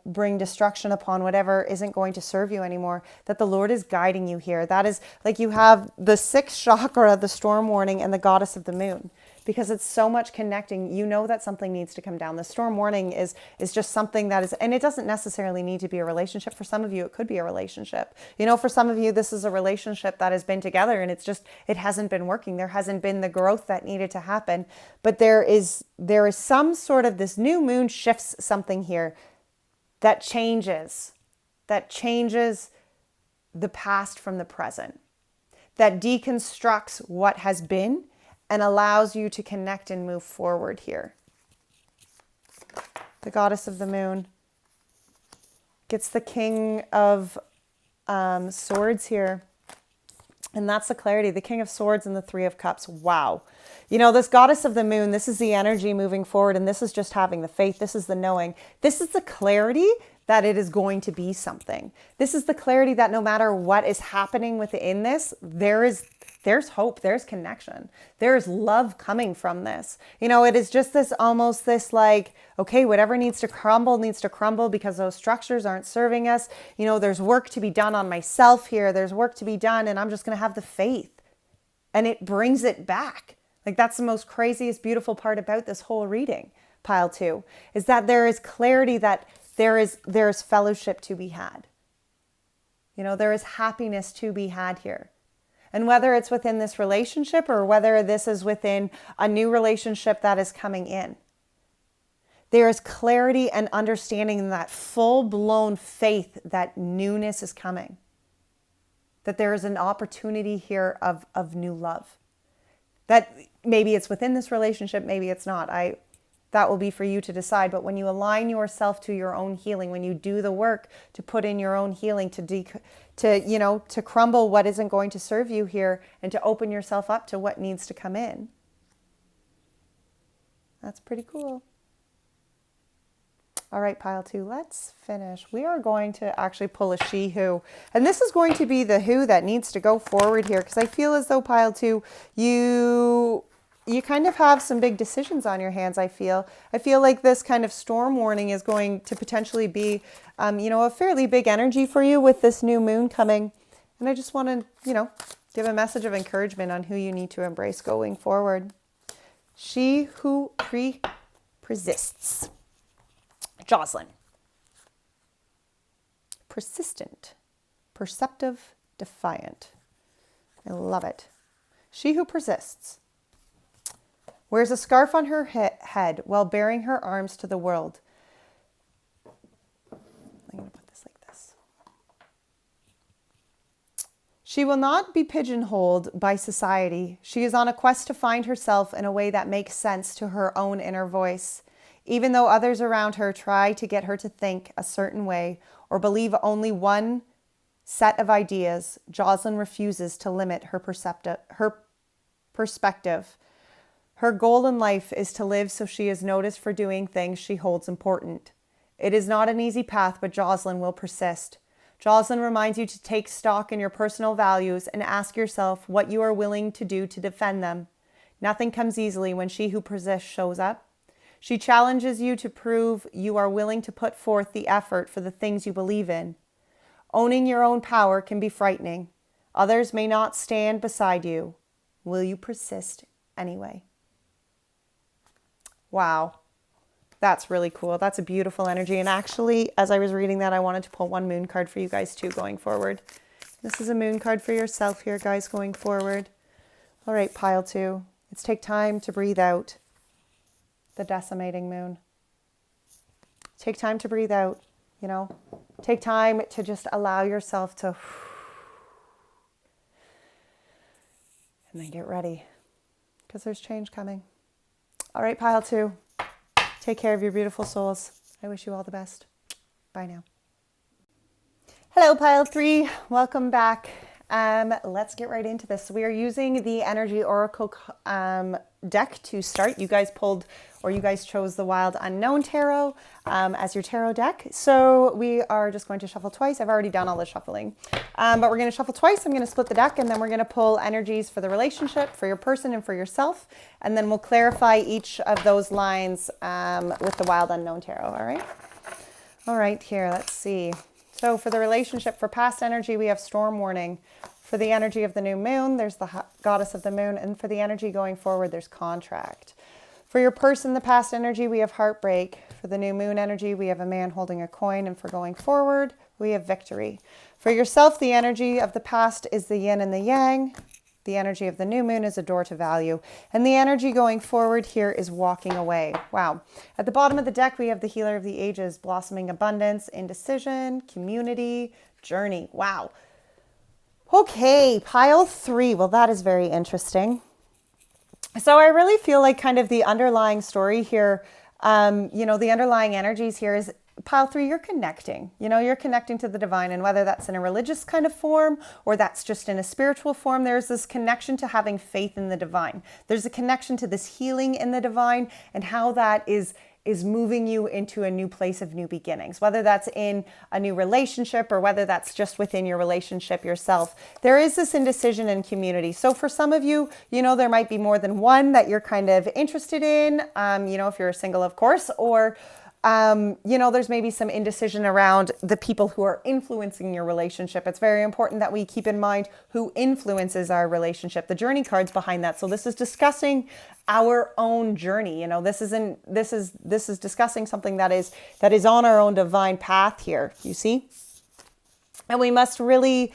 bring destruction upon whatever isn't going to serve you anymore, that the Lord is guiding you here. That is like you have the 6th chakra, the storm warning, and the goddess of the moon. Because it's so much connecting, that something needs to come down. The storm warning is just something that is, and it doesn't necessarily need to be a relationship. For some of you, it could be a relationship. For some of you, this is a relationship that has been together and it hasn't been working. There hasn't been the growth that needed to happen. But there is some sort of, this new moon shifts something here that changes the past from the present, that deconstructs what has been and allows you to connect and move forward here. The goddess of the moon gets the King of Swords here. And that's the clarity, the King of Swords and the Three of Cups. Wow. This goddess of the moon, this is the energy moving forward. And this is just having the faith. This is the knowing. This is the clarity that it is going to be something. This is the clarity that no matter what is happening within this, there's hope, there's connection, there's love coming from this. It is just almost this like, okay, whatever needs to crumble because those structures aren't serving us. There's work to be done on myself here. There's work to be done, and I'm just going to have the faith. And it brings it back. Like, that's the most craziest, beautiful part about this whole reading, pile 2, is that there is clarity, that there is fellowship to be had. There is happiness to be had here. And whether it's within this relationship or whether this is within a new relationship that is coming in, there is clarity and understanding in that full-blown faith that newness is coming. That there is an opportunity here of new love. That maybe it's within this relationship, maybe it's not. That will be for you to decide. But when you align yourself to your own healing, when you do the work to put in your own healing, to crumble what isn't going to serve you here, and to open yourself up to what needs to come in. That's pretty cool. All right, pile 2, let's finish. We are going to actually pull a she who, and this is going to be the who that needs to go forward here, because I feel as though pile 2, you kind of have some big decisions on your hands. I feel like this kind of storm warning is going to potentially be, a fairly big energy for you with this new moon coming. And I just want to, give a message of encouragement on who you need to embrace going forward. She who persists. Jocelyn. Persistent, perceptive, defiant. I love it. She who persists. Wears a scarf on her head while baring her arms to the world. I'm going to put this like this. She will not be pigeonholed by society. She is on a quest to find herself in a way that makes sense to her own inner voice. Even though others around her try to get her to think a certain way or believe only one set of ideas, Jocelyn refuses to limit her perspective. Her goal in life is to live so she is noticed for doing things she holds important. It is not an easy path, but Jocelyn will persist. Jocelyn reminds you to take stock in your personal values and ask yourself what you are willing to do to defend them. Nothing comes easily when she who persists shows up. She challenges you to prove you are willing to put forth the effort for the things you believe in. Owning your own power can be frightening. Others may not stand beside you. Will you persist anyway? Wow. That's really cool. That's a beautiful energy. And actually, as I was reading that, I wanted to pull one moon card for you guys too going forward. This is a moon card for yourself here, guys, going forward. All right, pile 2. Let's take time to breathe out the decimating moon. Take time to breathe out, you know. Take time to just allow yourself to... And then get ready, because there's change coming. All right, pile 2. Take care of your beautiful souls. I wish you all the best. Bye now. Hello, pile 3. Welcome back. Let's get right into this. We are using the Energy Oracle deck to start. You guys pulled, or you guys chose the Wild Unknown Tarot as your tarot deck. So we are just going to shuffle twice. I've already done all the shuffling, but we're going to shuffle twice. I'm going to split the deck, and then we're going to pull energies for the relationship, for your person, and for yourself. And then we'll clarify each of those lines with the Wild Unknown Tarot. All right. All right, here, let's see. So for the relationship, for past energy, we have storm warning. For the energy of the new moon, there's the goddess of the moon. And for the energy going forward, there's contract. For your person, the past energy, we have heartbreak. For the new moon energy, we have a man holding a coin. And for going forward, we have victory. For yourself, the energy of the past is the yin and the yang. The energy of the new moon is a door to value. And the energy going forward here is walking away. Wow. At the bottom of the deck, we have the healer of the ages, blossoming abundance, indecision, community, journey. Wow. Okay, pile 3. Well, that is very interesting. So I really feel like kind of the underlying story here, you know, the underlying energies here is pile 3, you're connecting. You know, you're connecting to the divine, and whether that's in a religious kind of form or that's just in a spiritual form, there's this connection to having faith in the divine. There's a connection to this healing in the divine and how that is moving you into a new place of new beginnings, whether that's in a new relationship or whether that's just within your relationship yourself. There is this indecision in community. So for some of you, you know, there might be more than one that you're kind of interested in, you know, if you're single, of course, or you know, there's maybe some indecision around the people who are influencing your relationship. It's very important that we keep in mind who influences our relationship, the journey cards behind that. So this is discussing our own journey. You know, this is discussing something that is on our own divine path here, you see? And we must really,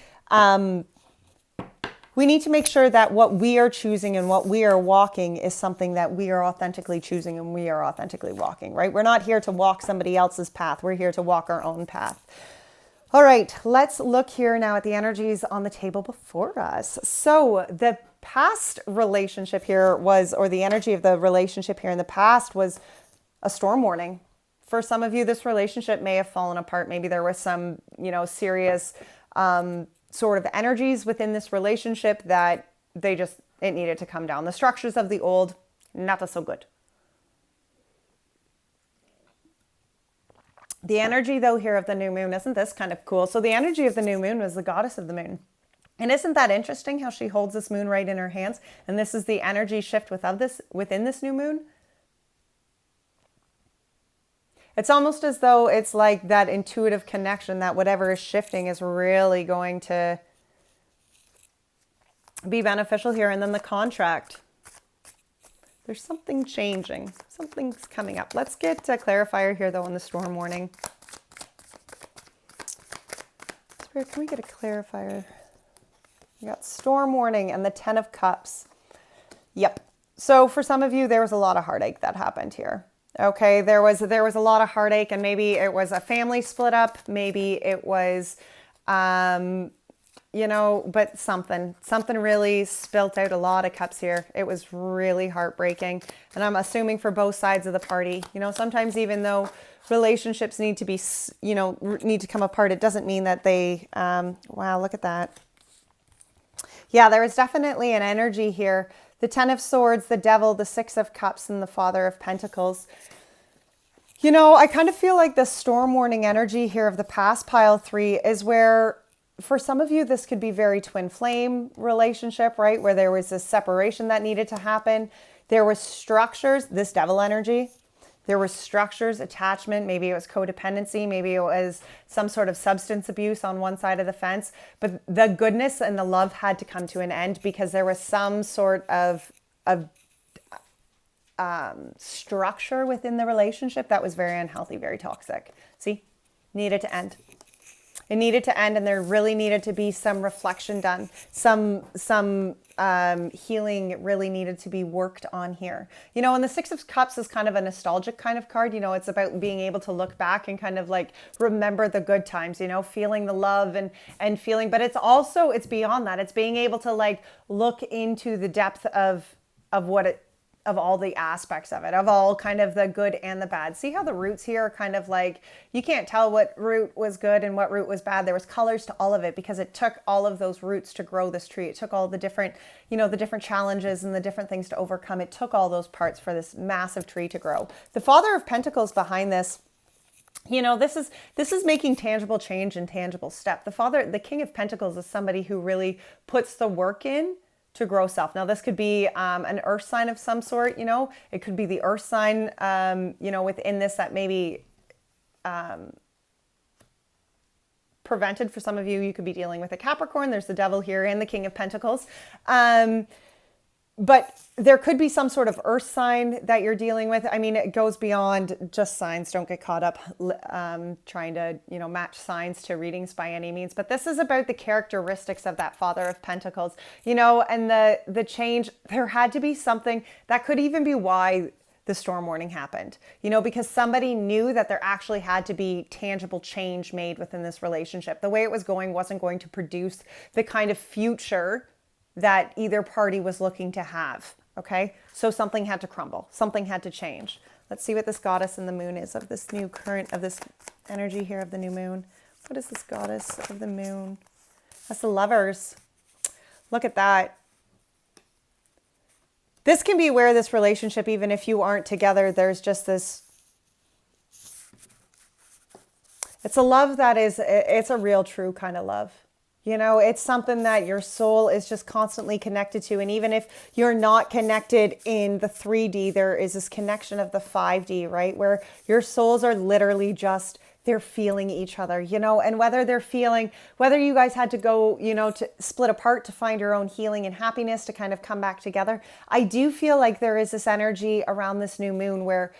we need to make sure that what we are choosing and what we are walking is something that we are authentically choosing and we are authentically walking, right? We're not here to walk somebody else's path. We're here to walk our own path. All right, let's look here now at the energies on the table before us. So the past relationship here was, or the energy of the relationship here in the past was a storm warning. For some of you, this relationship may have fallen apart. Maybe there was some, you know, serious, sort of energies within this relationship that it needed to come down. The structures of the old, not so good. The energy though here of the new moon, isn't this kind of cool? So the energy of the new moon was the goddess of the moon. And isn't that interesting how she holds this moon right in her hands? And this is the energy shift within this new moon. It's almost as though it's like that intuitive connection that whatever is shifting is really going to be beneficial here. And then the contract. There's something changing. Something's coming up. Let's get a clarifier here, though, in the storm warning. Spirit, can we get a clarifier? We got storm warning and the 10 of Cups. Yep. So for some of you, there was a lot of heartache that happened here. Okay, there was a lot of heartache, and maybe it was a family split up. Maybe it was, you know, but something really spilt out a lot of cups here. It was really heartbreaking. And I'm assuming for both sides of the party, you know, sometimes even though relationships need to be, you know, need to come apart, it doesn't mean that they, wow, look at that. Yeah, there is definitely an energy here. The Ten of Swords, the Devil, the Six of Cups, and the Father of Pentacles. You know, I kind of feel like the storm warning energy here of the past pile 3 is where, for some of you, this could be very twin flame relationship, right? Where there was a separation that needed to happen. There was structures, this devil energy. There were structures, attachment, maybe it was codependency, maybe it was some sort of substance abuse on one side of the fence. But the goodness and the love had to come to an end because there was some sort of structure within the relationship that was very unhealthy, very toxic. See, needed to end. It needed to end, and there really needed to be some reflection done. Some healing really needed to be worked on here. You know, and the Six of Cups is kind of a nostalgic kind of card. You know, it's about being able to look back and kind of like remember the good times, you know, feeling the love and feeling, but it's also, it's beyond that. It's being able to like look into the depth of what it, of all the aspects of it, of all kind of the good and the bad. See how the roots here are kind of like, you can't tell what root was good and what root was bad. There was colors to all of it because it took all of those roots to grow this tree. It took all the different, you know, the different challenges and the different things to overcome. It took all those parts for this massive tree to grow. The Father of Pentacles behind this, you know, this is making tangible change and tangible step. The King of Pentacles is somebody who really puts the work in to grow self. Now, this could be an earth sign of some sort, you know, it could be the earth sign, you know, within this that maybe prevented for some of you. You could be dealing with a Capricorn. There's the Devil here and the King of Pentacles. But there could be some sort of earth sign that you're dealing with. I mean, it goes beyond just signs. Don't get caught up trying to, you know, match signs to readings by any means. But this is about the characteristics of that Father of Pentacles, you know, and the change. There had to be something that could even be why the storm warning happened, you know, because somebody knew that there actually had to be tangible change made within this relationship. The way it was going wasn't going to produce the kind of future that either party was looking to have. Okay, so something had to crumble, something had to change. Let's see what this Goddess and the Moon is of this new current, of this energy here of the new moon. What is this Goddess of the Moon? That's the Lovers. Look at that. This can be where this relationship, even if you aren't together, there's just this, it's a love that is, it's a real true kind of love. You know, it's something that your soul is just constantly connected to. And even if you're not connected in the 3D, there is this connection of the 5D, right? Where your souls are literally just, they're feeling each other, you know, and whether they're feeling, whether you guys had to go, you know, to split apart to find your own healing and happiness to kind of come back together. I do feel like there is this energy around this new moon where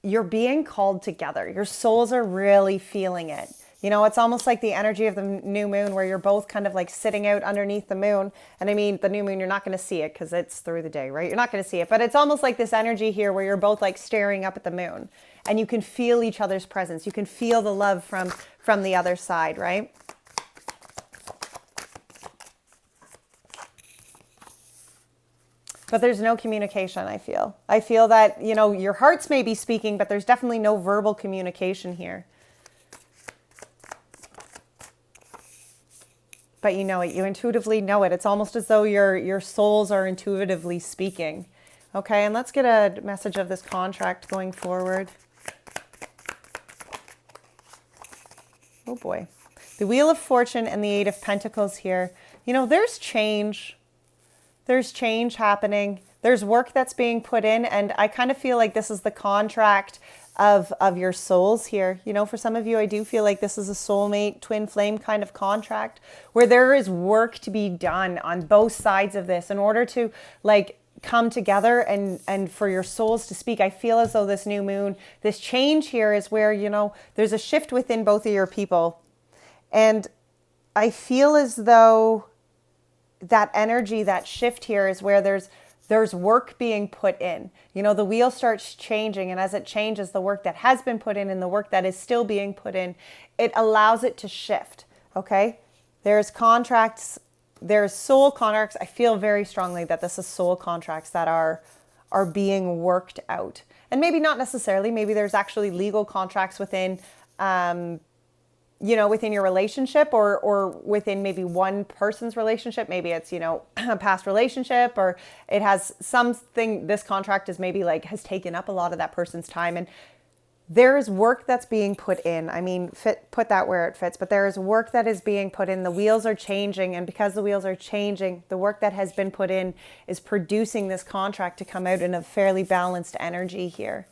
you're being called together. Your souls are really feeling it. You know, it's almost like the energy of the new moon where you're both kind of like sitting out underneath the moon. And I mean, the new moon, you're not going to see it because it's through the day, right? You're not going to see it, but it's almost like this energy here where you're both like staring up at the moon and you can feel each other's presence. You can feel the love from the other side, right? But there's no communication, I feel. I feel that, you know, your hearts may be speaking, but there's definitely no verbal communication here. But you know it, you intuitively know it. It's almost as though your souls are intuitively speaking. Okay, and let's get a message of this contract going forward. Oh boy. The Wheel of Fortune and the Eight of Pentacles here. You know, there's change. There's change happening. There's work that's being put in, and I kind of feel like this is the contract of your souls here. You know, for some of you, I do feel like this is a soulmate, twin flame kind of contract where there is work to be done on both sides of this in order to like come together and for your souls to speak. I feel as though this new moon, this change here is where, you know, there's a shift within both of your people. And I feel as though that energy, that shift here is where there's work being put in. You know, the wheel starts changing, and as it changes, the work that has been put in and the work that is still being put in, it allows it to shift, okay? There's contracts, there's soul contracts. I feel very strongly that this is soul contracts that are being worked out. And maybe not necessarily, maybe there's actually legal contracts within within your relationship or within maybe one person's relationship. Maybe it's, a past relationship, or it has something, this contract is maybe like has taken up a lot of that person's time. And there is work that's being put in. I mean, put that where it fits, but there is work that is being put in. The wheels are changing. And because the wheels are changing, the work that has been put in is producing this contract to come out in a fairly balanced energy here.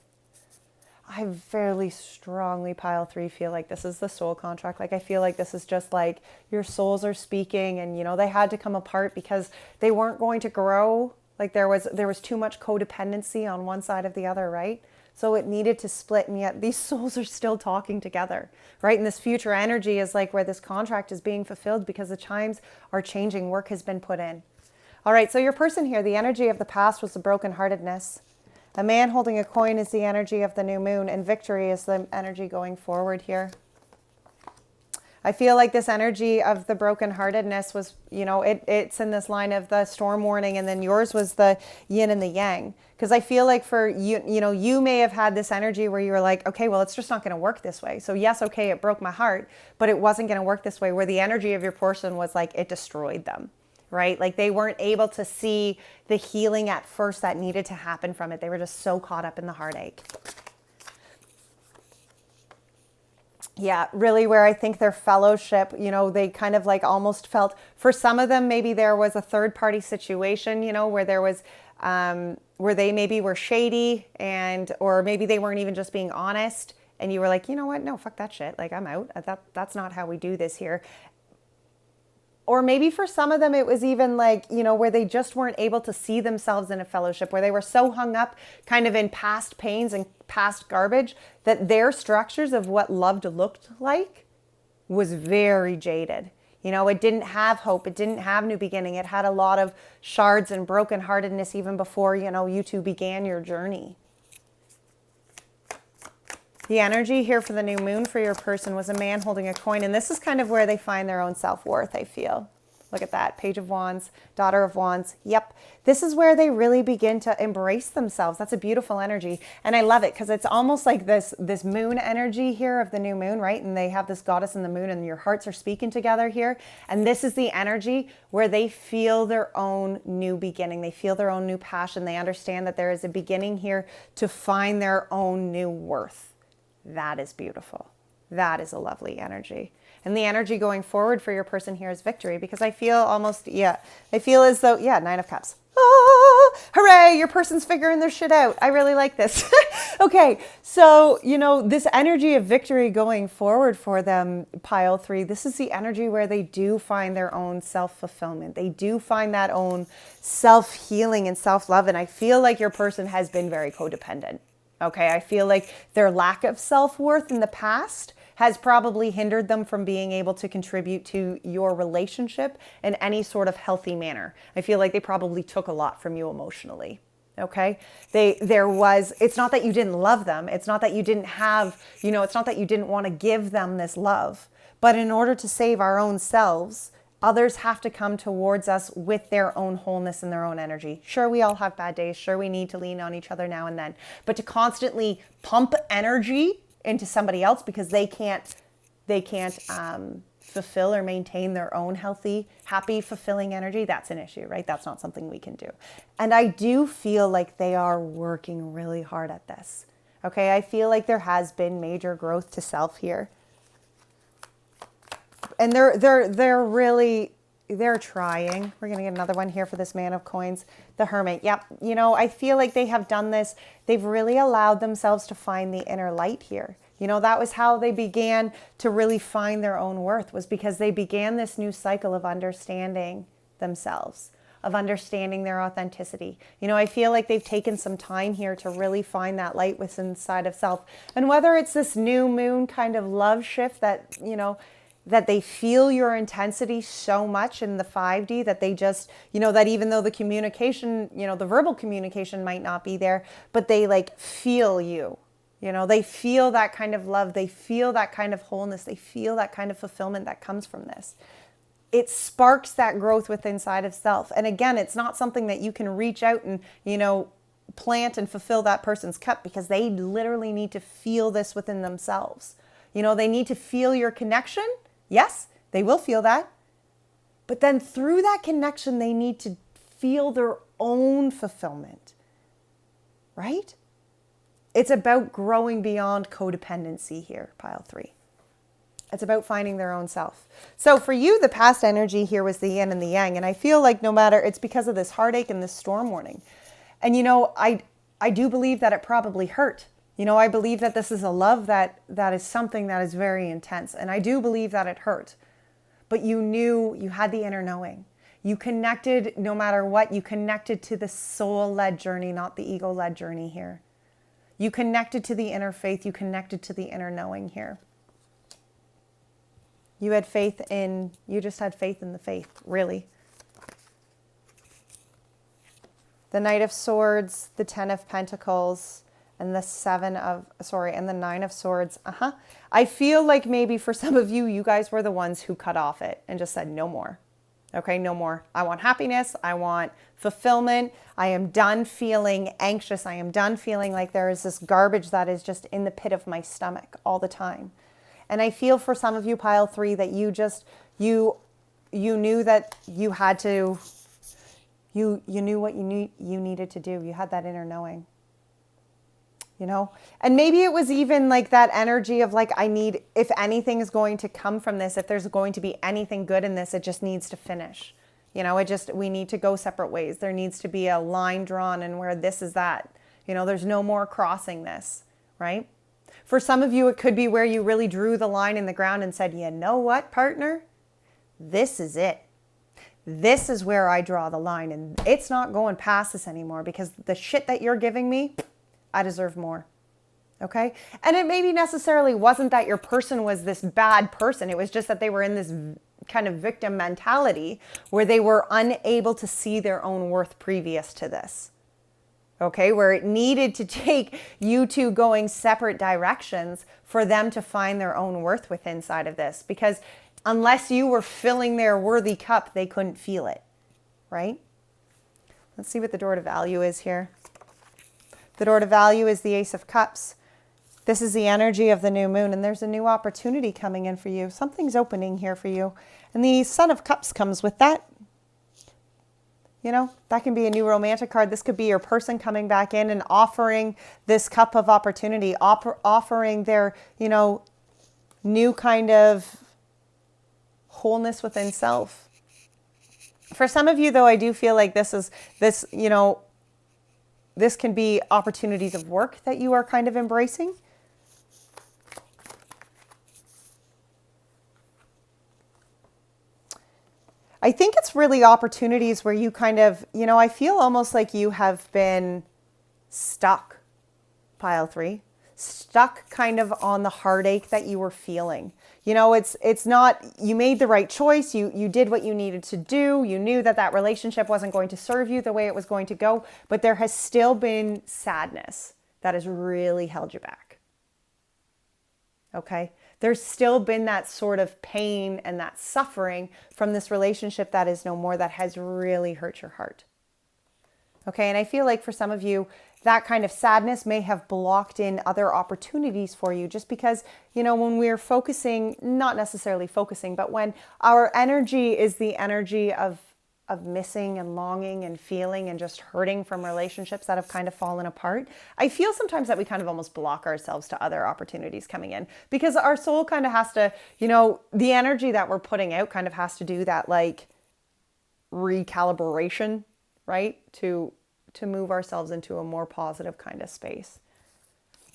I fairly strongly, pile 3, feel like this is the soul contract. Like, I feel like this is just like your souls are speaking, and, they had to come apart because they weren't going to grow. Like there was too much codependency on one side of the other, right? So it needed to split, and yet these souls are still talking together, right? And this future energy is like where this contract is being fulfilled because the chimes are changing. Work has been put in. All right, so your person here, the energy of the past was the brokenheartedness. A man holding a coin is the energy of the new moon, and victory is the energy going forward here. I feel like this energy of the brokenheartedness was, it's in this line of the storm warning, and then yours was the yin and the yang. Because I feel like for you, you may have had this energy where you were like, okay, well, it's just not going to work this way. So yes, okay, it broke my heart, but it wasn't going to work this way, where the energy of your person was like, it destroyed them. Right? Like they weren't able to see the healing at first that needed to happen from it. They were just so caught up in the heartache. Yeah, really, where I think their fellowship, they kind of like almost felt, for some of them, maybe there was a third party situation, where there was, where they maybe were shady, or maybe they weren't even just being honest. And you were like, you know what? No, fuck that shit. Like, I'm out. That's not how we do this here. Or maybe for some of them, it was even like, where they just weren't able to see themselves in a fellowship, where they were so hung up kind of in past pains and past garbage that their structures of what love looked like was very jaded. It didn't have hope. It didn't have new beginning. It had a lot of shards and brokenheartedness even before, you two began your journey. The energy here for the new moon for your person was a man holding a coin. And this is kind of where they find their own self-worth, I feel. Look at that. Page of Wands, Daughter of Wands. Yep. This is where they really begin to embrace themselves. That's a beautiful energy. And I love it because it's almost like this moon energy here of the new moon, right? And they have this goddess and the moon, and your hearts are speaking together here. And this is the energy where they feel their own new beginning. They feel their own new passion. They understand that there is a beginning here to find their own new worth. That is beautiful. That is a lovely energy. And the energy going forward for your person here is victory, because I feel almost, I feel as though, 9 of Cups. Oh, hooray, your person's figuring their shit out. I really like this. Okay, so, this energy of victory going forward for them, pile 3, this is the energy where they do find their own self-fulfillment. They do find that own self-healing and self-love. And I feel like your person has been very codependent. Okay, I feel like their lack of self-worth in the past has probably hindered them from being able to contribute to your relationship in any sort of healthy manner. I feel like they probably took a lot from you emotionally. Okay, it's not that you didn't love them. It's not that you didn't have, it's not that you didn't want to give them this love. But in order to save our own selves, others have to come towards us with their own wholeness and their own energy. Sure, we all have bad days. Sure, we need to lean on each other now and then. But to constantly pump energy into somebody else because they can't fulfill or maintain their own healthy, happy, fulfilling energy, that's an issue, right? That's not something we can do. And I do feel like they are working really hard at this. Okay, I feel like there has been major growth to self here. And they're really trying. We're going to get another one here for this Man of Coins, the Hermit. Yep. I feel like they have done this. They've really allowed themselves to find the inner light here. That was how they began to really find their own worth, was because they began this new cycle of understanding themselves, of understanding their authenticity. I feel like they've taken some time here to really find that light within inside of self. And whether it's this new moon kind of love shift that, that they feel your intensity so much in the 5D that they just, that even though the communication, the verbal communication might not be there, but they like feel you, they feel that kind of love. They feel that kind of wholeness. They feel that kind of fulfillment that comes from this. it sparks that growth within inside of self. And again, it's not something that you can reach out and, plant and fulfill that person's cup, because they literally need to feel this within themselves. They need to feel your connection. Yes, they will feel that. But then through that connection, they need to feel their own fulfillment, right? It's about growing beyond codependency here, pile 3. It's about finding their own self. So for you, the past energy here was the yin and the yang. And I feel like no matter, it's because of this heartache and this storm warning. And I do believe that it probably hurt. I believe that this is a love that is something that is very intense. And I do believe that it hurt. But you knew, you had the inner knowing. You connected, no matter what, you connected to the soul-led journey, not the ego-led journey here. You connected to the inner faith. You connected to the inner knowing here. You just had faith in the faith, really. The Knight of Swords, the 10 of Pentacles, and and the 9 of Swords. I feel like maybe for some of you, you guys were the ones who cut off it and just said, no more. Okay, no more. I want happiness. I want fulfillment. I am done feeling anxious. I am done feeling like there is this garbage that is just in the pit of my stomach all the time. And I feel for some of you, pile 3, that you knew that you had to, you knew what you needed to do. You had that inner knowing. And maybe it was even like that energy of like, if anything is going to come from this, if there's going to be anything good in this, it just needs to finish. We need to go separate ways. There needs to be a line drawn, and where this is that, there's no more crossing this, right? For some of you, it could be where you really drew the line in the ground and said, you know what, partner? This is it. This is where I draw the line, and it's not going past this anymore, because the shit that you're giving me, I deserve more. Okay? And it maybe necessarily wasn't that your person was this bad person. It was just that they were in this kind of victim mentality where they were unable to see their own worth previous to this. Okay? Where it needed to take you two going separate directions for them to find their own worth within inside of this. Because unless you were filling their worthy cup, they couldn't feel it. Right? Let's see what the door to value is here. The door to value is the Ace of Cups. This is the energy of the new moon, and there's a new opportunity coming in for you. Something's opening here for you. And the Son of Cups comes with that. That can be a new romantic card. This could be your person coming back in and offering this cup of opportunity, offering their, new kind of wholeness within self. For some of you, though, I do feel like this can be opportunities of work that you are kind of embracing. I think it's really opportunities where you kind of, I feel almost like you have been stuck, pile 3, stuck kind of on the heartache that you were feeling. It's not, you made the right choice. You did what you needed to do. You knew that relationship wasn't going to serve you the way it was going to go, but there has still been sadness that has really held you back. Okay? There's still been that sort of pain and that suffering from this relationship that is no more, that has really hurt your heart. Okay? And I feel like for some of you, that kind of sadness may have blocked in other opportunities for you, just because, when we're focusing, not necessarily focusing, but when our energy is the energy of missing and longing and feeling and just hurting from relationships that have kind of fallen apart, I feel sometimes that we kind of almost block ourselves to other opportunities coming in, because our soul kind of has to, the energy that we're putting out kind of has to do that like recalibration, right? To move ourselves into a more positive kind of space.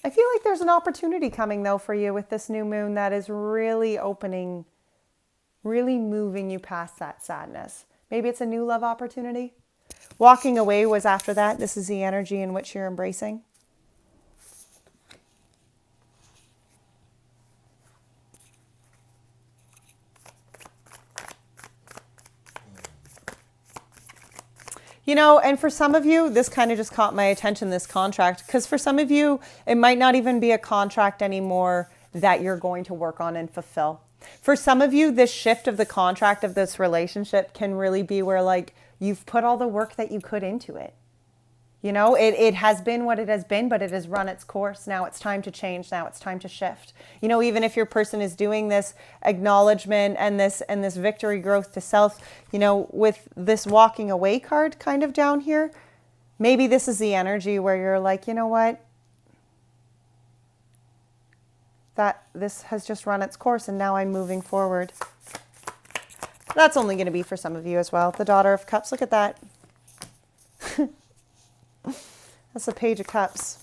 I feel like there's an opportunity coming though for you with this new moon that is really opening, really moving you past that sadness. Maybe it's a new love opportunity. Walking away was after that. This is the energy in which you're embracing. And for some of you, this kind of just caught my attention, this contract, because for some of you, it might not even be a contract anymore that you're going to work on and fulfill. For some of you, this shift of the contract of this relationship can really be where like you've put all the work that you could into it. You know, it has been what it has been, but it has run its course. Now it's time to change. Now it's time to shift. You know, even if your person is doing this acknowledgement and this victory growth to self, you know, with this walking away card kind of down here, maybe this is the energy where you're like, you know what? That this has just run its course and now I'm moving forward. That's only going to be for some of you as well. The Daughter of Cups, look at that. That's the Page of Cups.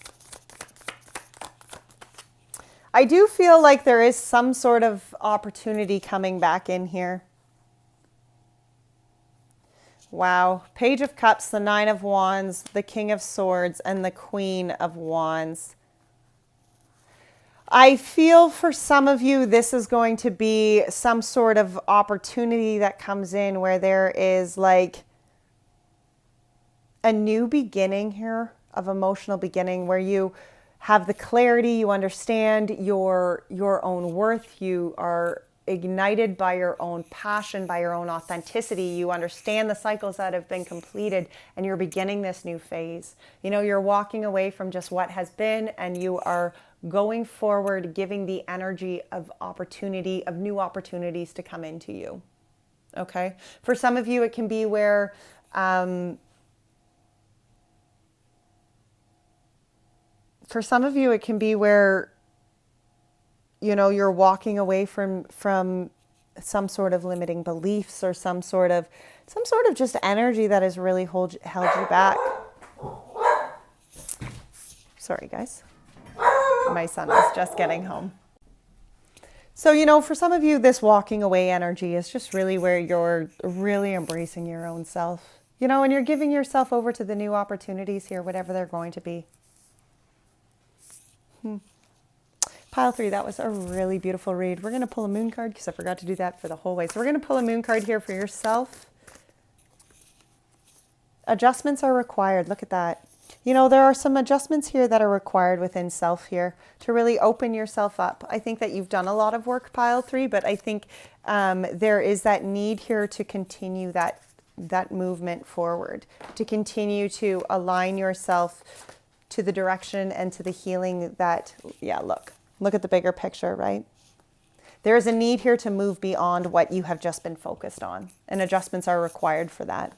I do feel like there is some sort of opportunity coming back in here. Wow. Page of Cups, the Nine of Wands, the King of Swords, and the Queen of Wands. I feel for some of you, this is going to be some sort of opportunity that comes in where there is like a new beginning here, of emotional beginning, where you have the clarity, you understand your own worth, you are ignited by your own passion, by your own authenticity, you understand the cycles that have been completed, and you're beginning this new phase. You know, you're walking away from just what has been, and you are going forward, giving the energy of opportunity, of new opportunities to come into you. Okay? For some of you, it can be where you know, you're walking away from some sort of limiting beliefs or some sort of just energy that has really held you back. Sorry, guys. My son is just getting home. So, you know, for some of you, this walking away energy is just really where you're really embracing your own self, you know, and you're giving yourself over to the new opportunities here, whatever they're going to be. Pile 3, that was a really beautiful read. We're going to pull a moon card because I forgot to do that for the whole way. So we're going to pull a moon card here for yourself. Adjustments are required. Look at that. You know, there are some adjustments here that are required within self here to really open yourself up. I think that you've done a lot of work, Pile 3, but I think there is that need here to continue that movement forward, to continue to align yourself to the direction and to the healing that, yeah, look at the bigger picture, right? There is a need here to move beyond what you have just been focused on, and adjustments are required for that.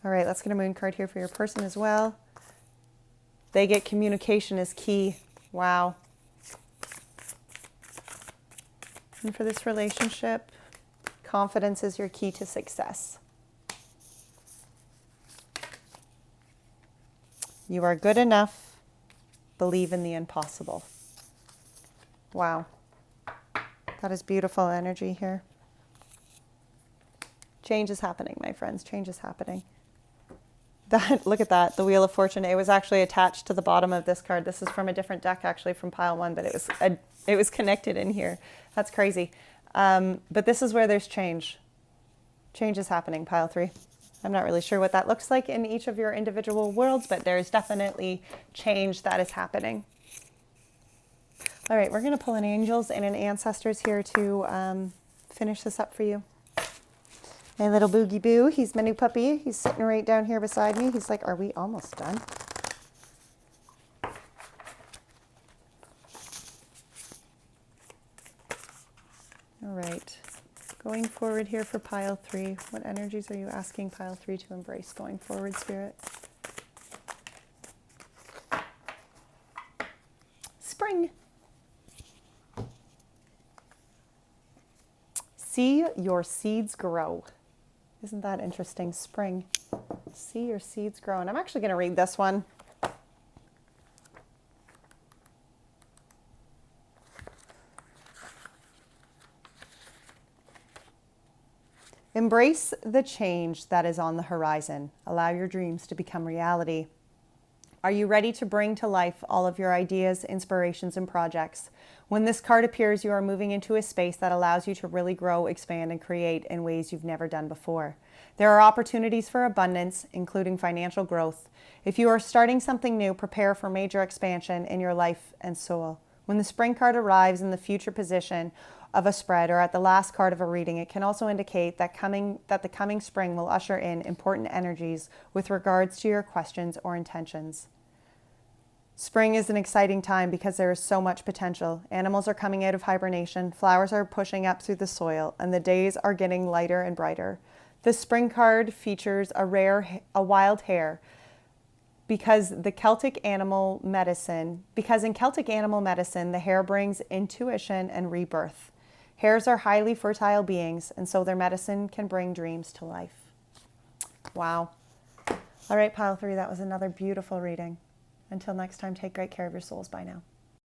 All right, let's get a moon card here for your person as well. They get communication is key. Wow. And for this relationship, confidence is your key to success. You are good enough. Believe in the impossible. Wow. That is beautiful energy here. Change is happening, my friends. Change is happening. Look at that, the Wheel of Fortune. It was actually attached to the bottom of this card. This is from a different deck, actually, from Pile 1, but it was connected in here. That's crazy. But this is where there's change. Change is happening, Pile 3. I'm not really sure what that looks like in each of your individual worlds, but there's definitely change that is happening. All right, we're going to pull an Angels and an Ancestors here to finish this up for you. My little Boogie Boo, he's my new puppy. He's sitting right down here beside me. He's like, are we almost done? All right. Going forward here for Pile 3, what energies are you asking Pile 3 to embrace going forward, Spirit? Spring. See your seeds grow. Isn't that interesting? Spring. See your seeds grow. And I'm actually going to read this one. Embrace the change that is on the horizon. Allow your dreams to become reality. Are you ready to bring to life all of your ideas, inspirations, and projects? When this card appears, you are moving into a space that allows you to really grow, expand, and create in ways you've never done before. There are opportunities for abundance, including financial growth. If you are starting something new, prepare for major expansion in your life and soul. When the spring card arrives in the future position, of a spread or at the last card of a reading, it can also indicate that the coming spring will usher in important energies with regards to your questions or intentions. Spring is an exciting time because there is so much potential. Animals are coming out of hibernation, flowers are pushing up through the soil, and the days are getting lighter and brighter. The spring card features a wild hare because in Celtic animal medicine, the hare brings intuition and rebirth. Hares are highly fertile beings, and so their medicine can bring dreams to life. Wow. All right, pile 3, that was another beautiful reading. Until next time, take great care of your souls. Bye now.